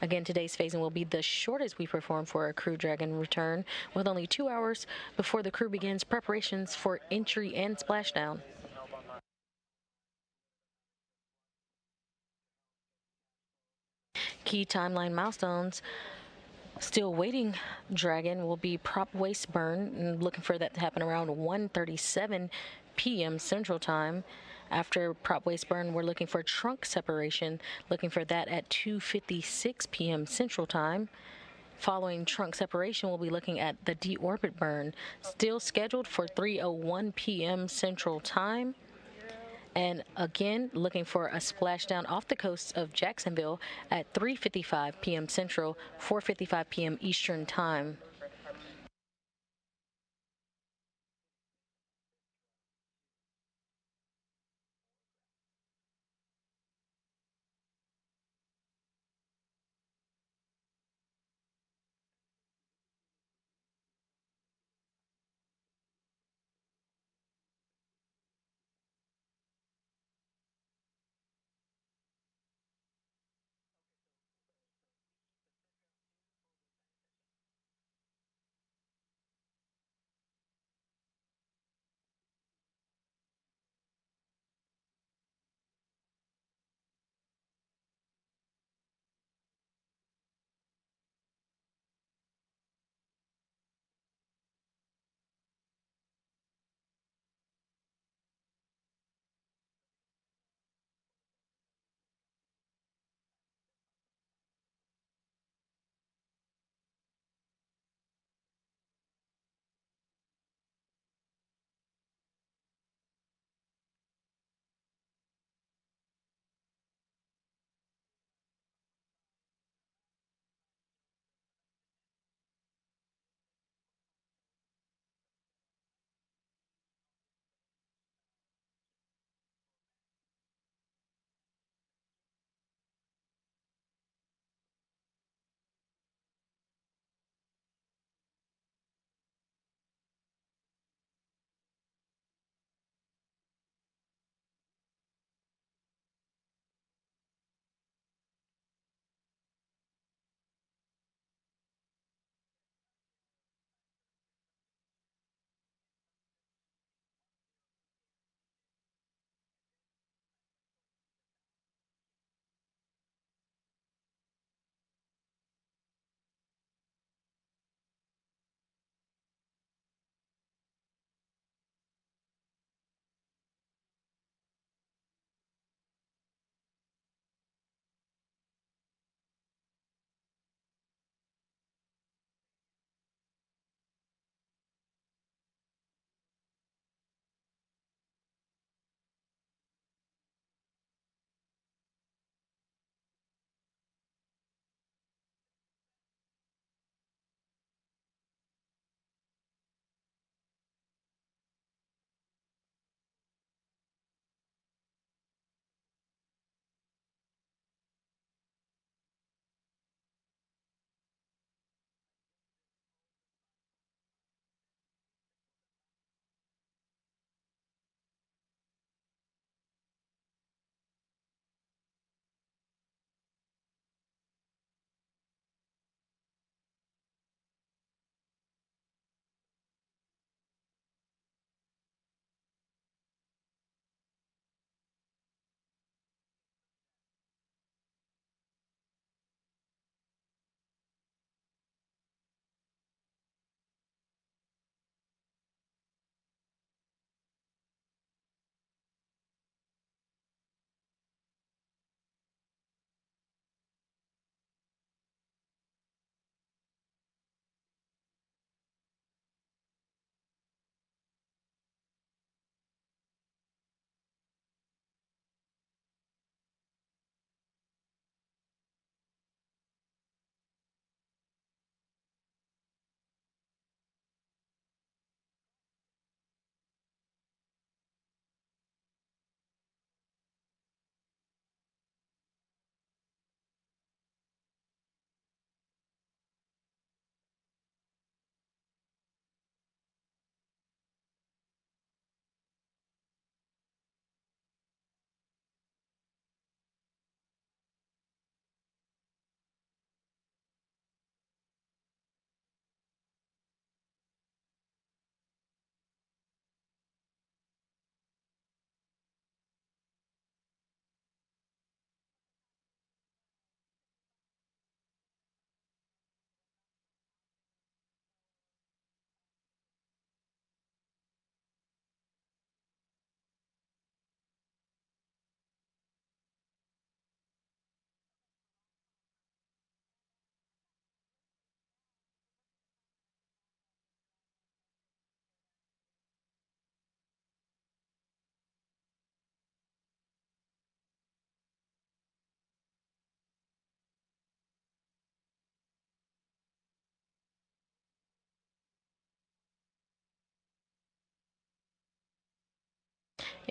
Again, today's phasing will be the shortest we perform for a Crew Dragon return, with only 2 hours before the crew begins preparations for entry and splashdown. Key timeline milestones still waiting. Dragon will be prop waste burn, and looking for that to happen around 1:37 p.m. Central Time. After prop waste burn, we're looking for trunk separation, looking for that at 2:56 p.m. Central Time. Following trunk separation, we'll be looking at the deorbit burn, still scheduled for 3:01 p.m. Central Time. And again, looking for a splashdown off the coast of Jacksonville at 3:55 p.m. Central, 4:55 p.m. Eastern Time.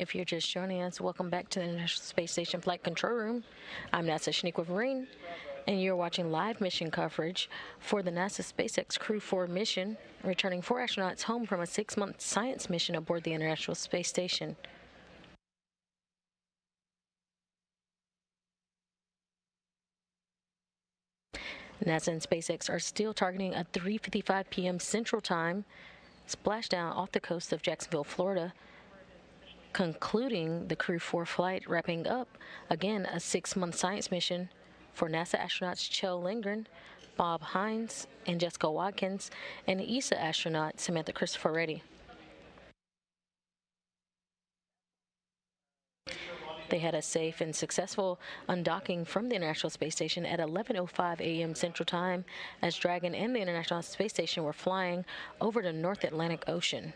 If you're just joining us, welcome back to the International Space Station Flight Control Room. I'm NASA Shaniqua Vereen, and you're watching live mission coverage for the NASA SpaceX Crew 4 mission, returning 4 astronauts home from a 6-month science mission aboard the International Space Station. NASA and SpaceX are still targeting a 3:55 p.m. Central Time splashdown off the coast of Jacksonville, Florida, concluding the Crew 4 flight, wrapping up, again, a 6-month science mission for NASA astronauts Kjell Lindgren, Bob Hines, and Jessica Watkins, and ESA astronaut Samantha Cristoforetti. They had a safe and successful undocking from the International Space Station at 11:05 a.m. Central Time as Dragon and the International Space Station were flying over the North Atlantic Ocean.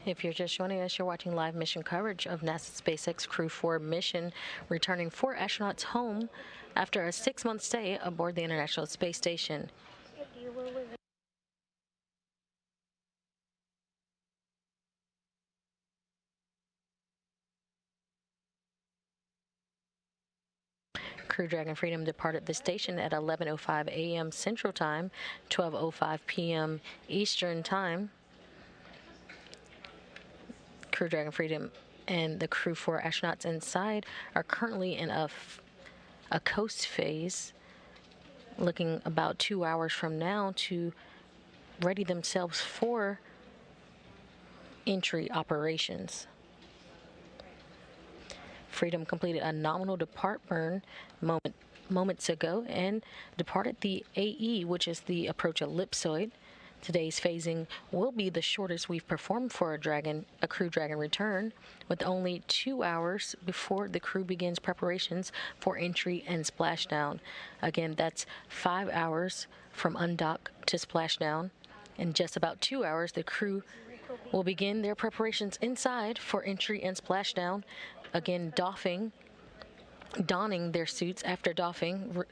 If you're just joining us, you're watching live mission coverage of NASA's SpaceX Crew 4 mission, returning 4 astronauts home after a 6-month stay aboard the International Space Station. Crew Dragon Freedom departed the station at 11:05 a.m. Central Time, 12:05 p.m. Eastern Time. Crew Dragon Freedom and the Crew 4 astronauts inside are currently in a coast phase, looking about 2 hours from now to ready themselves for entry operations. Freedom completed a nominal depart burn moments ago and departed the AE, which is the approach ellipsoid. Today's phasing will be the shortest we've performed for a Crew Dragon return, with only 2 hours before the crew begins preparations for entry and splashdown. Again, that's 5 hours from undock to splashdown. In just about 2 hours, the crew will begin their preparations inside for entry and splashdown. Again, donning their suits after doffing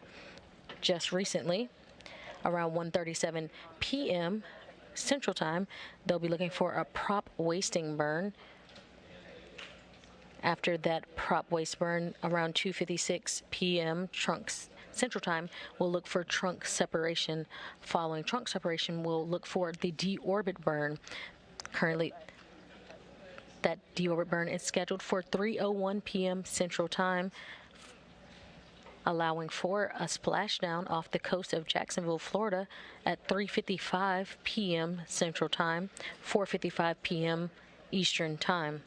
just recently. Around 1:37 p.m. Central Time, they'll be looking for a prop wasting burn. After that prop waste burn, around 2:56 p.m. Central Time, we'll look for trunk separation. Following trunk separation, we'll look for the deorbit burn. Currently, that deorbit burn is scheduled for 3:01 p.m. Central Time, allowing for a splashdown off the coast of Jacksonville, Florida at 3:55 p.m. Central Time, 4:55 p.m. Eastern Time.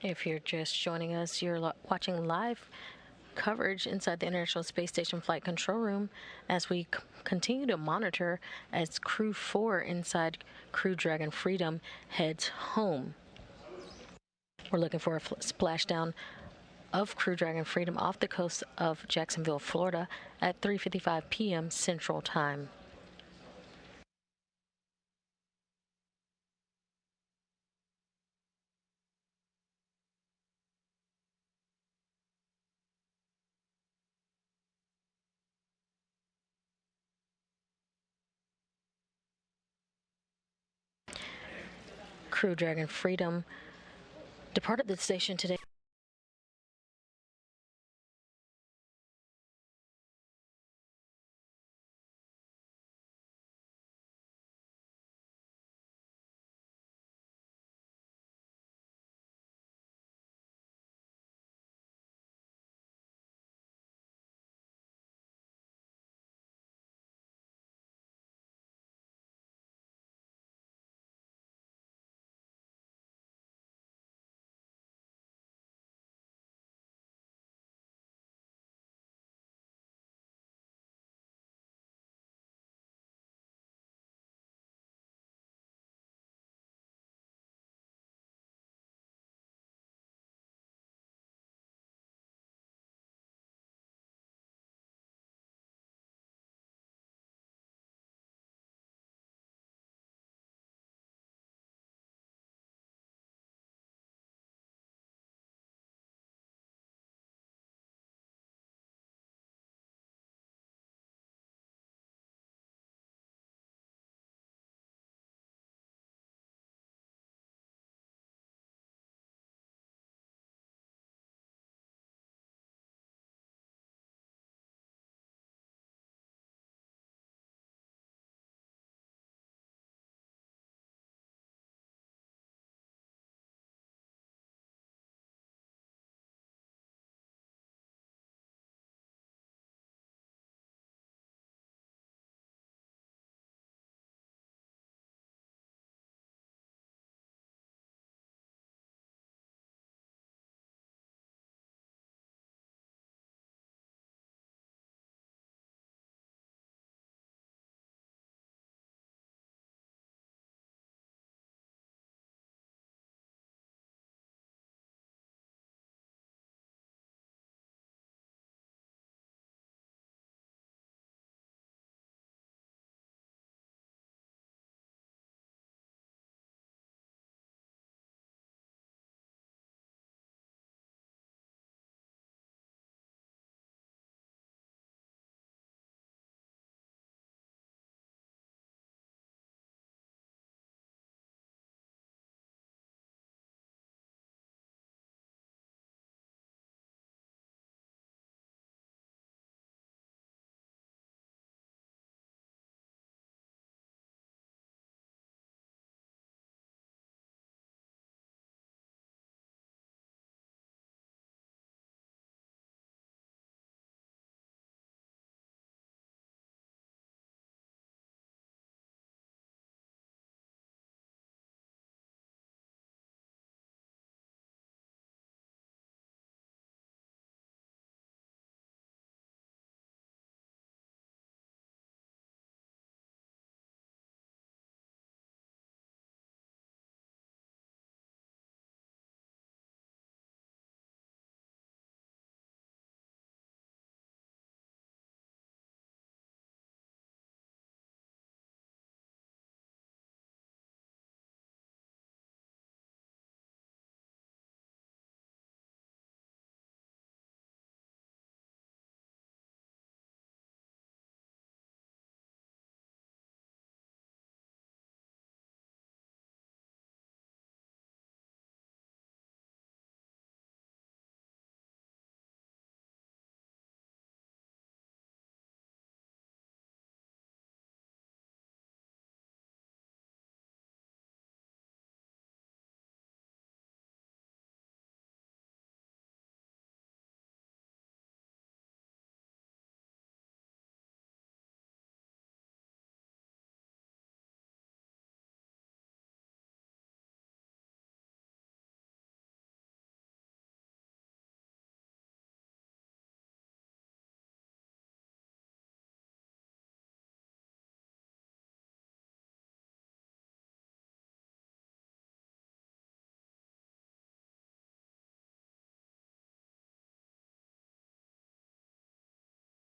If you're just joining us, you're watching live coverage inside the International Space Station Flight Control Room as we continue to monitor as Crew 4 inside Crew Dragon Freedom heads home. We're looking for a splashdown of Crew Dragon Freedom off the coast of Jacksonville, Florida at 3:55 p.m. Central Time. Crew Dragon Freedom departed the station today.